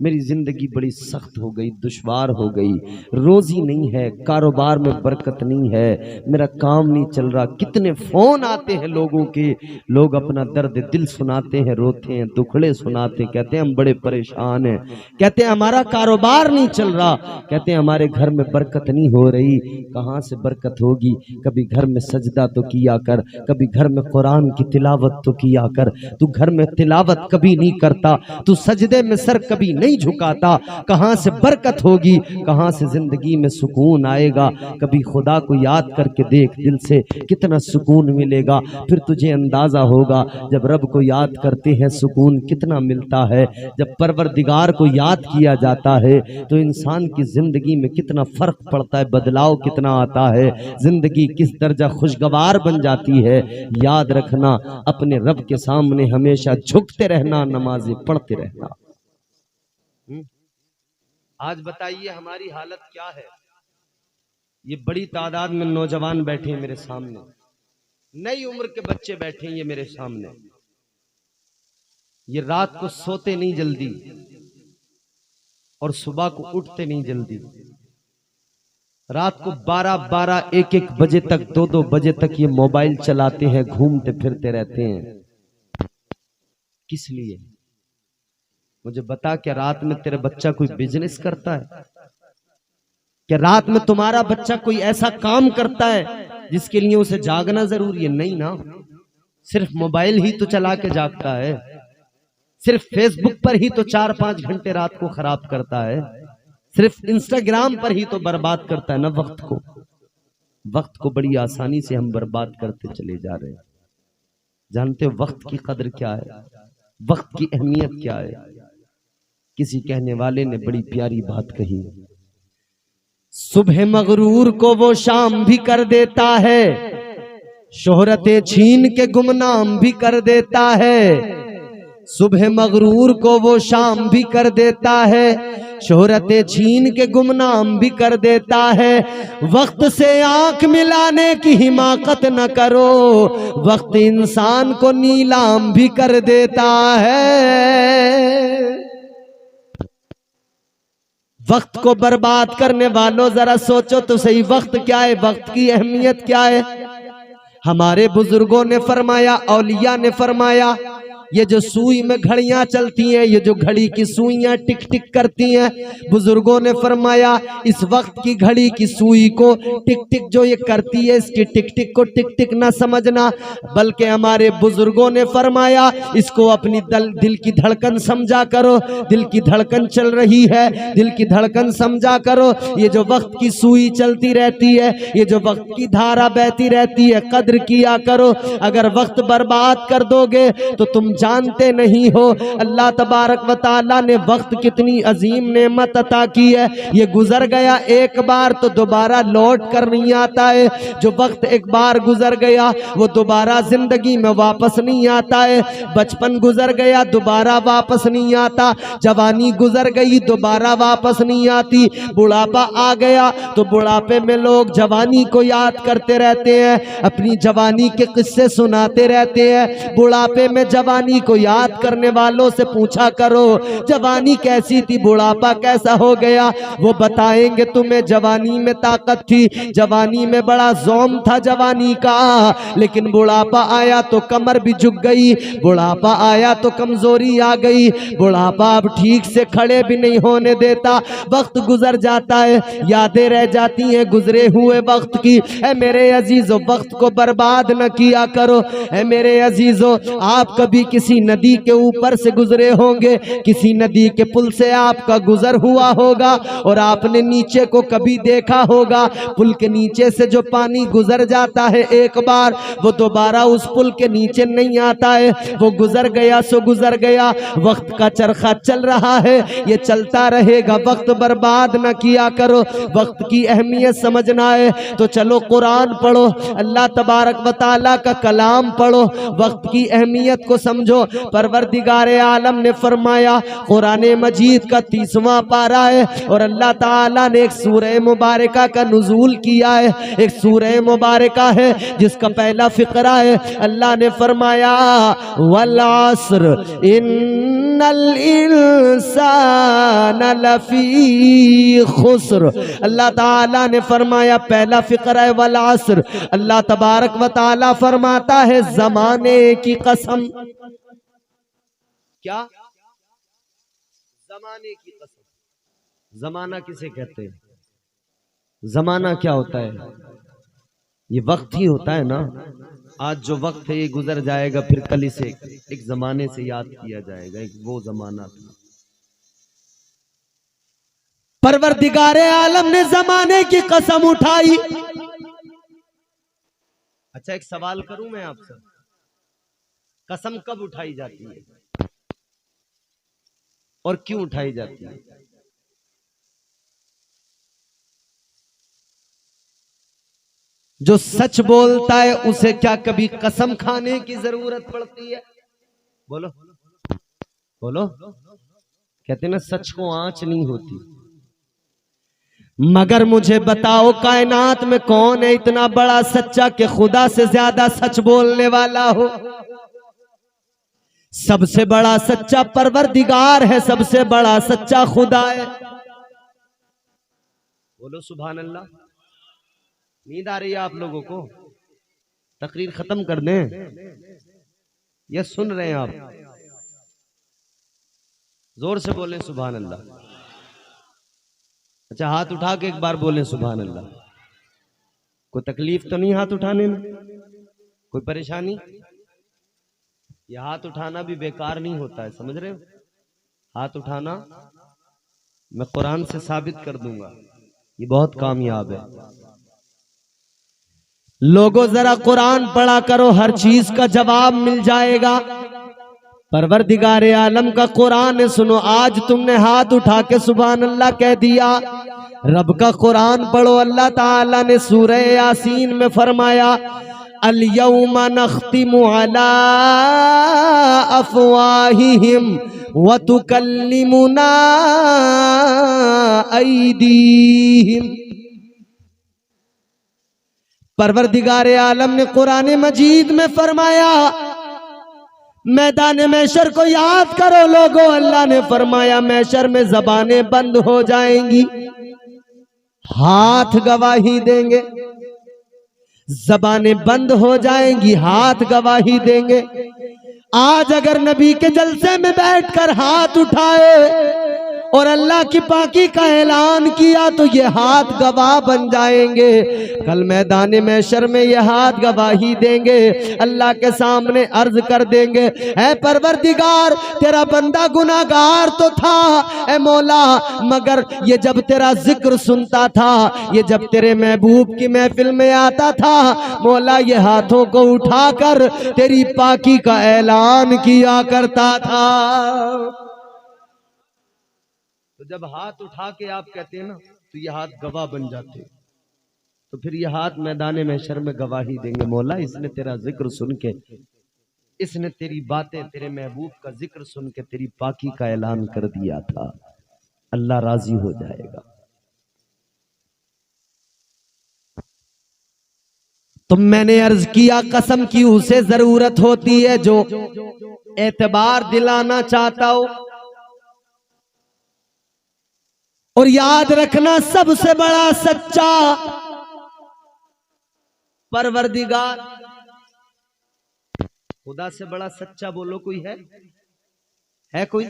मेरी जिंदगी बड़ी सख्त हो गई, दुश्वार हो गई, रोजी नहीं है, कारोबार में बरकत नहीं है, मेरा काम नहीं चल रहा। कितने फोन आते हैं लोगों के, लोग अपना दर्द दिल सुनाते हैं, रोते हैं, दुखड़े सुनाते हैं, कहते हैं हम बड़े परेशान हैं, कहते हैं हमारा कारोबार नहीं चल रहा, कहते हैं हमारे घर में बरकत नहीं हो रही। कहाँ से बरकत होगी? कभी घर में सजदा तो किया कर, कभी घर में कुरान की तिलावत तो किया कर। तू घर में तिलावत कभी नहीं करता, तू सजदे में सर कभी नहीं झुकाता, कहां से बरकत होगी? कहां से जिंदगी में सुकून आएगा? कभी खुदा को याद करके देख, दिल से कितना सुकून मिलेगा। फिर तुझे अंदाजा होगा जब रब को याद करते हैं सुकून कितना मिलता है। जब परवरदिगार को याद किया जाता है तो इंसान की जिंदगी में कितना फर्क पड़ता है, बदलाव कितना आता है, जिंदगी किस दर्जा खुशगवार बन जाती है। याद रखना, अपने रब के सामने हमेशा झुकते रहना, नमाजें पढ़ते रहना। आज बताइए हमारी हालत क्या है? ये बड़ी तादाद में नौजवान बैठे हैं मेरे सामने, नई उम्र के बच्चे बैठे हैं ये मेरे सामने, ये रात को सोते नहीं जल्दी और सुबह को उठते नहीं जल्दी। रात को 12-12, 1-1 बजे तक, 2-2 बजे तक ये मोबाइल चलाते हैं, घूमते फिरते रहते हैं। किस लिए? मुझे बता, क्या रात में तेरा बच्चा कोई बिजनेस करता है? क्या रात में तुम्हारा बच्चा कोई ऐसा काम करता है जिसके लिए उसे जागना जरूरी है? नहीं ना, सिर्फ मोबाइल ही तो चला के जागता है। सिर्फ फेसबुक पर ही तो 4-5 घंटे रात को खराब करता है, सिर्फ इंस्टाग्राम पर ही तो बर्बाद करता है ना वक्त को। वक्त को बड़ी आसानी से हम बर्बाद करते चले जा रहे हैं। जानते हो वक्त की कदर क्या है, वक्त की अहमियत क्या है? किसी कहने वाले ने बड़ी प्यारी बात कही, सुबह मगरूर को वो शाम भी कर देता है, शोहरतें छीन के गुमनाम भी कर देता है। सुबह मगरूर को वो शाम भी कर देता है, शोहरतें छीन के गुमनाम भी कर देता है। वक्त से आंख मिलाने की हिमाकत न करो, वक्त इंसान को नीलाम भी कर देता है। वक्त को बर्बाद करने वालों जरा सोचो तो सही, वक्त क्या है, वक्त की अहमियत क्या है? हमारे बुजुर्गों ने फरमाया, औलिया ने फरमाया, ये जो सुई में घड़ियां चलती हैं, ये जो घड़ी की सुइयां टिक टिक करती हैं, बुजुर्गों ने फरमाया इस वक्त की घड़ी की सुई को टिक टिक जो ये करती है, इसकी टिक टिक को टिक टिक ना समझना, बल्कि हमारे बुजुर्गों ने फरमाया इसको अपनी दिल की धड़कन समझा करो। दिल की धड़कन चल रही है, दिल की धड़कन समझा करो। ये जो वक्त की सुई चलती रहती है, ये जो वक्त की धारा बहती रहती है, कद्र किया करो। अगर वक्त बर्बाद कर दोगे तो तुम जानते नहीं हो अल्लाह तबारक व तआला ने वक्त कितनी अजीम नेमत अता की है। ये गुजर गया एक बार तो दोबारा लौट कर नहीं आता है। जो वक्त एक बार गुजर गया वो दोबारा जिंदगी में वापस नहीं आता है। बचपन गुजर गया दोबारा वापस नहीं आता, जवानी गुजर गई दोबारा वापस नहीं आती, बुढ़ापा आ गया तो बुढ़ापे में लोग जवानी को याद करते रहते हैं, अपनी जवानी के किस्से सुनाते रहते हैं। बुढ़ापे में जवानी को याद करने वालों से पूछा करो जवानी कैसी थी, बुढ़ापा कैसा हो गया, वो बताएंगे तुम्हें जवानी में ताकत थी, जवानी में बड़ा ज़ौम था जवानी का, लेकिन बुढ़ापा आया तो कमर भी झुक गई, बुढ़ापा आया तो कमजोरी आ गई, बुढ़ापा अब ठीक से खड़े भी नहीं होने देता। वक्त गुजर जाता है, यादें रह जाती हैं गुजरे हुए वक्त की। ऐ मेरे अजीजों वक्त को बर्बाद न किया करो। ऐ मेरे अजीजों आप कभी किसी नदी के ऊपर से गुजरे होंगे, किसी नदी के पुल से आपका गुजर हुआ होगा और आपने नीचे को कभी देखा होगा। पुल के नीचे से जो पानी गुजर जाता है एक बार, वो दोबारा उस पुल के नीचे नहीं आता है। वो गुजर गया सो गुजर गया, वक्त का चरखा चल रहा है, ये चलता रहेगा। वक्त बर्बाद न किया करो, वक्त की अहमियत समझना है तो चलो कुरान पढ़ो, अल्लाह तबारक व तआला का कलाम पढ़ो, वक्त की अहमियत को समझो। परवरदिगारे आलम ने फरमाया, कुरान मजीद का 30वां पारा है और अल्लाह ताला ने एक सूरह मुबारका का नुज़ूल किया है। एक सूरह मुबारका है जिसका पहला फिक्रा है। अल्लाह ने फरमाया वल अस्र इन्नल इंसान लफी खुस्र। अल्लाह ताला ने फरमाया पहला फिक्रा है वल अस्र। अल्लाह तबारक व तआला फरमाता है जमाने की कसम। क्या? जमाने की कसम। जमाना किसे कहते हैं? जमाना क्या होता है? ये वक्त ही होता है ना। आज जो वक्त है ये गुजर जाएगा, फिर कल इसे एक जमाने से याद किया जाएगा, एक वो जमाना था। परवरदिगारे आलम ने जमाने की कसम उठाई। अच्छा एक सवाल करूं मैं आपसे, कसम कब उठाई जाती है और क्यों उठाई जाती है? जो सच बोलता है उसे क्या कभी कसम खाने की जरूरत पड़ती है? बोलो बोलो। कहते ना सच को आंच नहीं होती। मगर मुझे बताओ कायनात में कौन है इतना बड़ा सच्चा कि खुदा से ज्यादा सच बोलने वाला हो? सबसे बड़ा सच्चा परवरदिगार है, सबसे बड़ा सच्चा खुदा है। बोलो सुभान अल्लाह। नींद आ रही है आप लोगों को? तकरीर खत्म कर दें या सुन रहे हैं आप? जोर से बोलें सुभान अल्लाह। अच्छा हाथ उठा के एक बार बोलें सुभान अल्लाह। कोई तकलीफ तो नहीं हाथ उठाने में? कोई परेशानी? ये हाथ उठाना भी बेकार नहीं होता है, समझ रहे हो? हाथ उठाना मैं कुरान से साबित कर दूंगा, ये बहुत कामयाब है। लोगों जरा कुरान पढ़ा करो, हर चीज का जवाब मिल जाएगा। परवरदिगारे आलम का कुरान सुनो। आज तुमने हाथ उठा के सुभान अल्लाह कह दिया, रब का कुरान पढ़ो। अल्लाह ताला ने सूरह यासीन में फरमाया, अल यौमा नख्तिमु अला अफवाहिहिम व तुकल्लिमुना ऐदीहिम। परवरदिगारे आलम ने कुरान मजीद में फरमाया, मैदान मैशर को याद करो लोगों। अल्लाह ने फरमाया मैशर में जबानें बंद हो जाएंगी, हाथ गवाही देंगे। जबानें बंद हो जाएंगी, हाथ गवाही देंगे। आज अगर नबी के जलसे में बैठकर हाथ उठाए और अल्लाह की पाकी का ऐलान किया तो ये हाथ गवाह बन जाएंगे। कल मैदान महशर में ये हाथ गवाही देंगे, अल्लाह के सामने अर्ज कर देंगे, ऐ परवरदिगार तेरा बंदा गुनाहगार तो था ऐ मौला, मगर ये जब तेरा जिक्र सुनता था, ये जब तेरे महबूब की महफिल में आता था मौला, ये हाथों को उठाकर तेरी पाकी का ऐलान किया करता था। तो जब हाथ उठा के आप कहते हैं ना, तो ये हाथ गवाह बन जाते, तो फिर ये हाथ मैदान महशर में गवाही देंगे, मौला इसने तेरा जिक्र सुन के, इसने तेरी बातें, तेरे महबूब का जिक्र सुन के तेरी पाकी का ऐलान कर दिया था। अल्लाह राजी हो जाएगा। तो मैंने अर्ज किया, कसम की उसे जरूरत होती है जो एतबार दिलाना चाहता हो। और याद रखना, सबसे बड़ा सच्चा परवरदिगार, खुदा से बड़ा सच्चा बोलो कोई है कोई?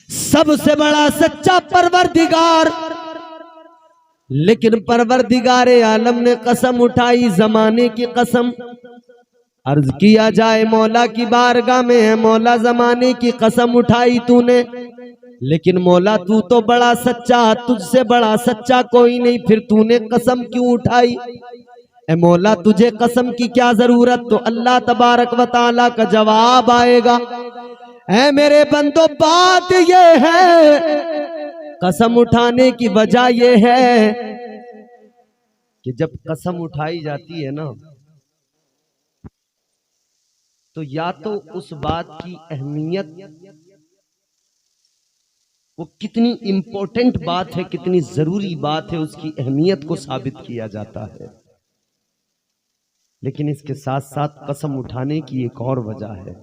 सबसे बड़ा सच्चा परवरदिगार। लेकिन परवरदिगारे आलम ने कसम उठाई, जमाने की कसम। अर्ज किया जाए मौला की बारगाह में, है मौला जमाने की कसम उठाई तूने, लेकिन मौला तू तो बड़ा सच्चा, तुझसे बड़ा सच्चा कोई नहीं, फिर तूने कसम क्यों उठाई? ए मौला तुझे कसम की क्या जरूरत? तो अल्लाह तबारक व तआला का जवाब आएगा, ऐ मेरे बंदो बात ये है, कसम उठाने की वजह ये है कि जब कसम उठाई जाती है ना, तो या तो उस बात की अहमियत, वो कितनी इंपॉर्टेंट बात है, कितनी जरूरी बात है, उसकी अहमियत को साबित किया जाता है। लेकिन इसके साथ साथ कसम उठाने की एक और वजह है।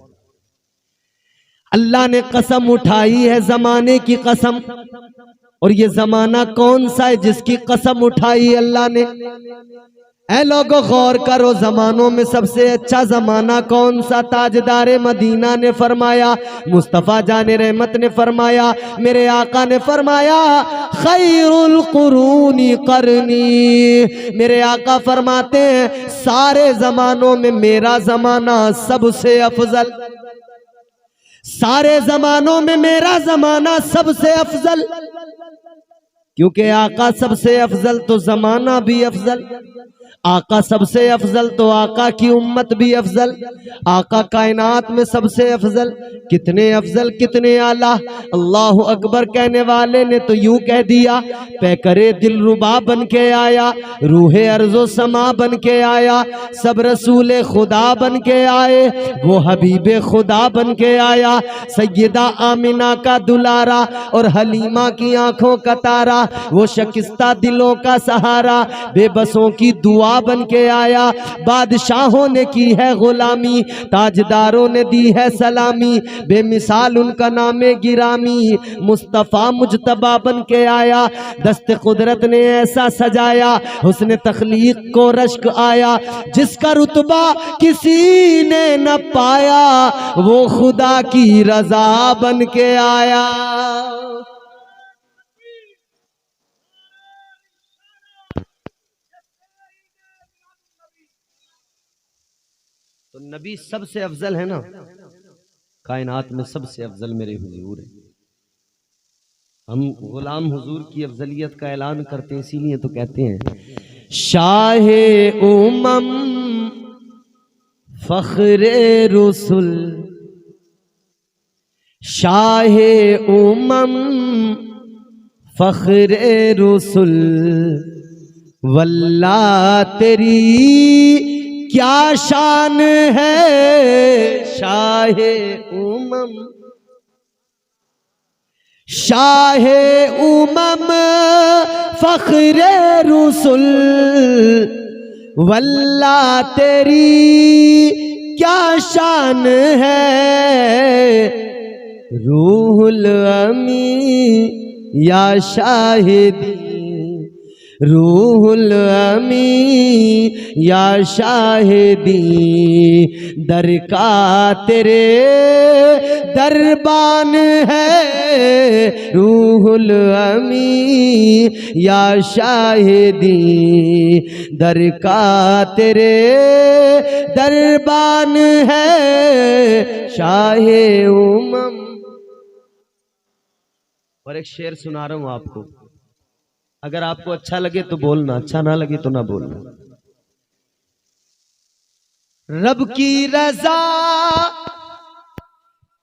अल्लाह ने कसम उठाई है जमाने की कसम, और ये जमाना कौन सा है जिसकी कसम उठाई अल्लाह ने? ऐ लोगों गौर करो, जमानों में सबसे अच्छा जमाना कौन सा? ताजदारे मदीना ने फरमाया, मुस्तफा जाने रहमत ने फरमाया, मेरे आका ने फरमाया, खैरुल कुरूनी करनी। मेरे आका फरमाते हैं सारे जमानों में मेरा जमाना सबसे अफजल, सारे जमानों में मेरा जमाना सबसे अफजल। क्योंकि आका सबसे अफजल तो जमाना भी अफजल, आका सबसे अफजल तो आका की उम्मत भी अफजल, आका कायनात में सबसे अफजल। कितने अफजल, कितने आला। अल्लाह अकबर कहने वाले ने तो यूं कह दिया, पैकरे दिल रुबा बन के आया, रूहे अर्जो समा बन के आया, सब रसूले खुदा बन के आए, वो हबीबे खुदा बन के आया, सैयदा आमिना का दुलारा और हलीमा की आंखों का तारा, वो शकिस्ता दिलों का सहारा, बेबसों की दुआ बन के आया। बादशाहों ने की है गुलामी, ताजदारों ने दी है सलामी, बेमिसाल उनका नामे गिरामी, मुस्तफा मुजतबा बन के आया। दस्ते कुदरत ने ऐसा सजाया, हुस्न तख्लीक को रश्क आया, जिसका रुतबा किसी ने न पाया, वो खुदा की रजा बन के आया। तो नबी सबसे अफजल है ना, कायनात में सबसे अफजल मेरे हुजूर है। हम गुलाम हुजूर की अफजलियत का ऐलान करते हैं, इसीलिए तो कहते हैं शाहे उमम फख्रे रसुल, शाहे उमम फख्रे रसुल, वल्लाह तेरी क्या शान है। शाहे उमम, शाहे उमम फख्रे रसुल, वल्लाह तेरी क्या शान है। रूहुल अमी या शाहिदी, रूहुल अमी या शाहिदी, दर का तेरे दरबान है। रूहुल अमी या शाहिदी, दर का तेरे दरबान है। शाहे उमम। और एक शेर सुना रहा हूं आपको, अगर आपको अच्छा लगे तो बोलना, अच्छा ना लगे तो ना बोलना। रब की रजा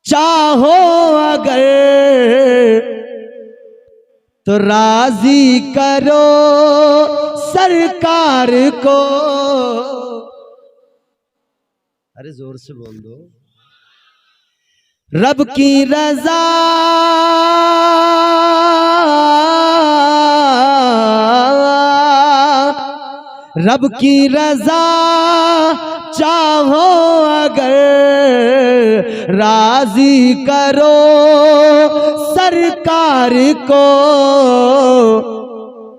चाहो अगर तो राजी करो सरकार को। अरे जोर से बोल दो। रब की रजा रब की रजा चाहो अगर राजी करो सरकार को।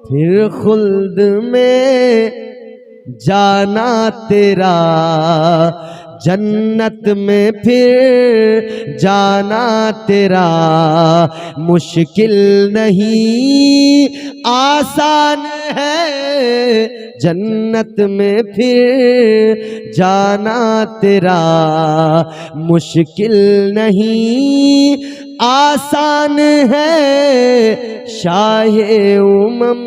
फिर खुल्द में जाना तेरा, जन्नत में फिर जाना तेरा। मुश्किल नहीं आसान है, जन्नत में फिर जाना तेरा। मुश्किल नहीं आसान है। शाहे उमम।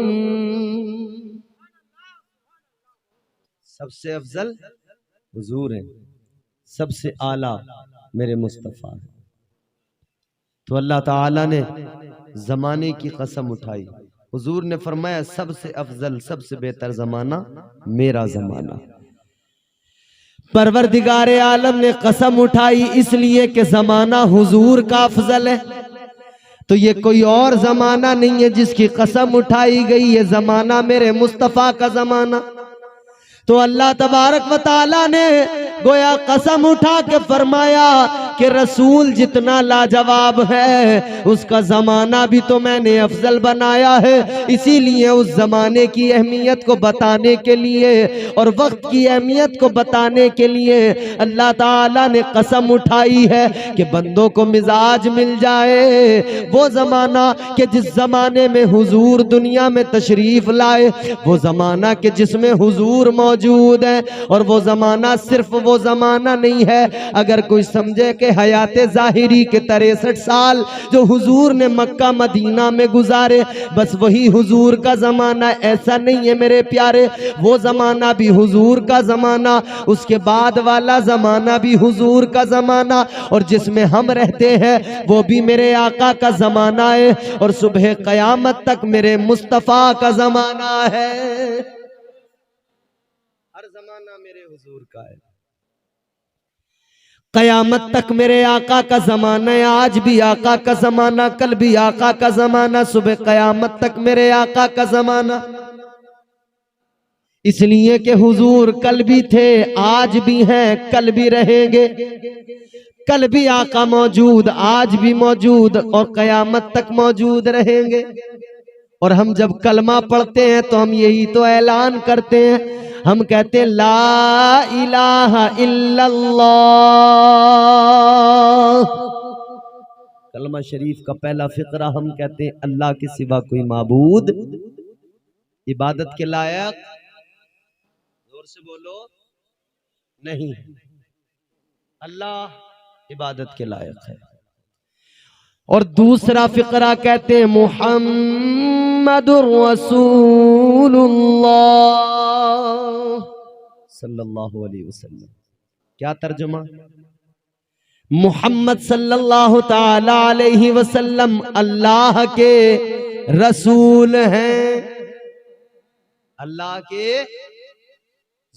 सबसे अफजल हुजूर है, सबसे आला मेरे मुस्तफ़ा है। तो अल्लाह ताला ने जमाने की कसम उठाई। हुजूर ने फरमाया सबसे अफजल सबसे बेहतर जमाना मेरा जमाना। परवरदिगारे आलम ने कसम उठाई इसलिए कि जमाना हुजूर का अफजल है। तो ये कोई और जमाना नहीं है जिसकी कसम उठाई गई, ये जमाना मेरे मुस्तफ़ा का जमाना। तो अल्लाह तबारक व तआला ने गोया कसम उठा के फरमाया कि रसूल जितना लाजवाब है उसका जमाना भी तो मैंने अफजल बनाया है। इसीलिए उस जमाने की अहमियत को बताने के लिए और वक्त की अहमियत को बताने के लिए अल्लाह ताला ने कसम उठाई है कि बंदों को मिजाज मिल जाए। वो जमाना कि जिस जमाने में हुजूर दुनिया में तशरीफ लाए, वो जमाना कि जिसमें हुजूर मौजूद है। और वो जमाना सिर्फ वो जमाना नहीं है, अगर कोई समझे कि हयाते जाहिरी के 63 साल जो हुजूर ने मक्का मदीना में गुजारे बस वही हुजूर का जमाना, ऐसा नहीं है मेरे प्यारे। वो जमाना भी हुजूर का जमाना, उसके बाद वाला जमाना भी हुजूर का जमाना, और जिसमें हम रहते हैं वो भी मेरे आका का जमाना है, और सुबह कयामत तक मेरे मुस्तफा का जमाना है। हर जमाना मेरे हुजूर का है, कयामत तक मेरे आका का जमाना है। आज भी आका का जमाना, कल भी आका का जमाना, सुबह कयामत तक मेरे आका का जमाना। इसलिए कि हुजूर कल भी थे, आज भी हैं, कल भी रहेंगे। कल भी आका मौजूद, आज भी मौजूद, और कयामत तक मौजूद रहेंगे। और हम जब कलमा पढ़ते हैं तो हम यही तो ऐलान करते हैं, हम कहते हैं ला इलाहा इल्लल्लाह। कलमा शरीफ का पहला फिक्रा हम कहते हैं अल्लाह के सिवा कोई माबूद इबादत के लायक, जोर से बोलो, नहीं। अल्लाह इबादत के लायक है। और दूसरा फिक्रा कहते हैं मुहम्मदुर रसूलुल्लाह सल्लल्लाहु अलैहि वसल्लम। क्या तर्जुमा? मोहम्मद सल्लल्लाहु ताला अलैहि वसल्लम अल्लाह के रसूल हैं। अल्लाह के,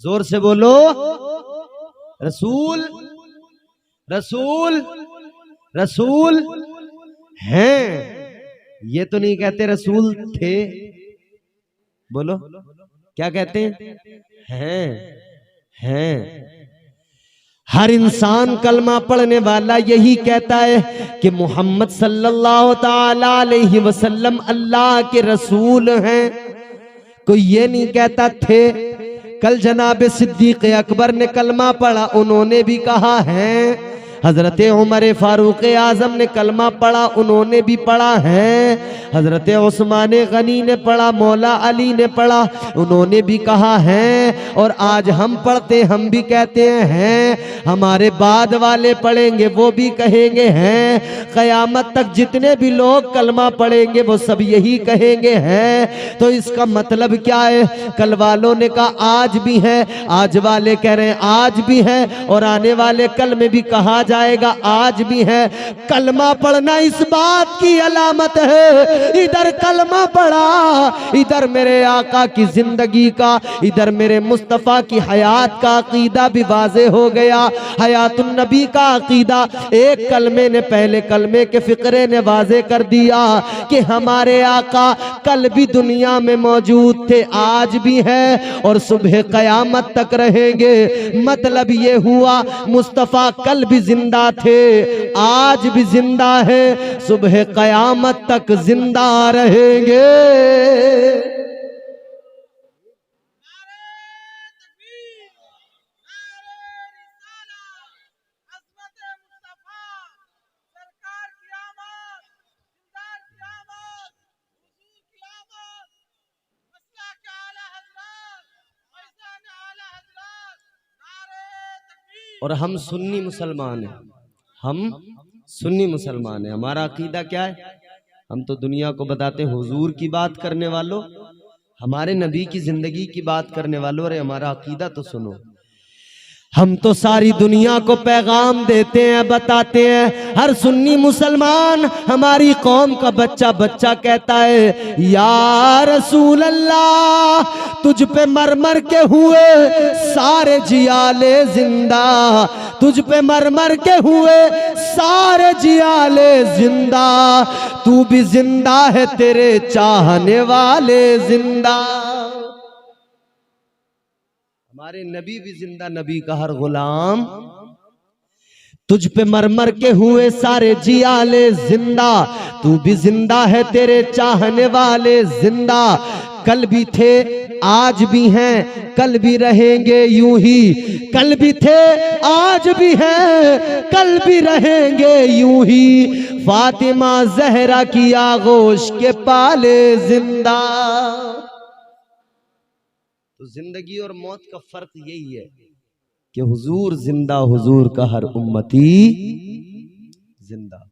जोर से बोलो, रसूल रसूल रसूल हैं। ये तो नहीं कहते रसूल थे, बोलो क्या कहते हैं? हैं। हर इंसान कलमा पढ़ने वाला यही कहता है कि मोहम्मद सल्लल्लाहु ताला अलैहि वसल्लम अल्लाह के रसूल हैं। कोई ये नहीं कहता थे। कल जनाब सिद्दीक अकबर ने कलमा पढ़ा, उन्होंने भी कहा है। हजरत उमर फारूक आजम ने कलमा पढ़ा, उन्होंने भी पढ़ा है। हजरत उस्मान गनी ने पढ़ा, मौला अली ने पढ़ा, उन्होंने भी कहा है। और आज हम पढ़ते, हम भी कहते हैं, हमारे बाद वाले पढ़ेंगे वो भी कहेंगे हैं। कयामत तक जितने भी लोग कलमा पढ़ेंगे वो सब यही कहेंगे हैं। तो इसका मतलब क्या है? कल वालों ने कहा आज भी है, आज वाले कह रहे हैं आज भी है, और आने वाले कल में भी कहा जाएगा आज भी है। कलमा पढ़ना इस बात की अलामत है, इधर कलमा पढ़ा, इधर मेरे आका की जिंदगी का, इधर मेरे मुस्तफा की हयात का अकीदा भी वाज़े हो गया। हयातुन नबी का अकीदा एक कलमे ने, पहले कलमे के फिक्रे ने वाज़े कर दिया कि हमारे आका कल भी दुनिया में मौजूद थे, आज भी है और सुबह कयामत तक रहेंगे। मतलब ये हुआ मुस्तफा कल भी जिंदा थे, आज भी जिंदा है, सुबह कयामत तक जिंदा रहेंगे। और हम सुन्नी मुसलमान हैं, हम सुन्नी मुसलमान हैं। हमारा अकीदा क्या है? हम तो दुनिया को बताते हैं हुजूर की बात करने वालों, हमारे नबी की जिंदगी की बात करने वालों, अरे हमारा अकीदा तो सुनो। हम तो सारी दुनिया को पैगाम देते हैं, बताते हैं। हर सुन्नी मुसलमान, हमारी कौम का बच्चा बच्चा कहता है या रसूल अल्लाह, तुझ पे मर मर के हुए सारे जियाले जिंदा, तुझ पे मर मर के हुए सारे जियाले जिंदा, तू भी जिंदा है, तेरे चाहने वाले जिंदा। हमारे नबी भी जिंदा, नबी का हर गुलाम। तुझ पे मर मर के हुए सारे जियाले जिंदा, तू भी जिंदा है, तेरे चाहने वाले जिंदा। कल भी थे, आज भी हैं, कल भी रहेंगे यूं ही। कल भी थे, आज भी हैं, कल भी रहेंगे यूं ही। फातिमा जहरा की आगोश के पाले जिंदा। तो जिंदगी और मौत का फर्क यही है कि हुजूर जिंदा, हुजूर का हर उम्मती जिंदा।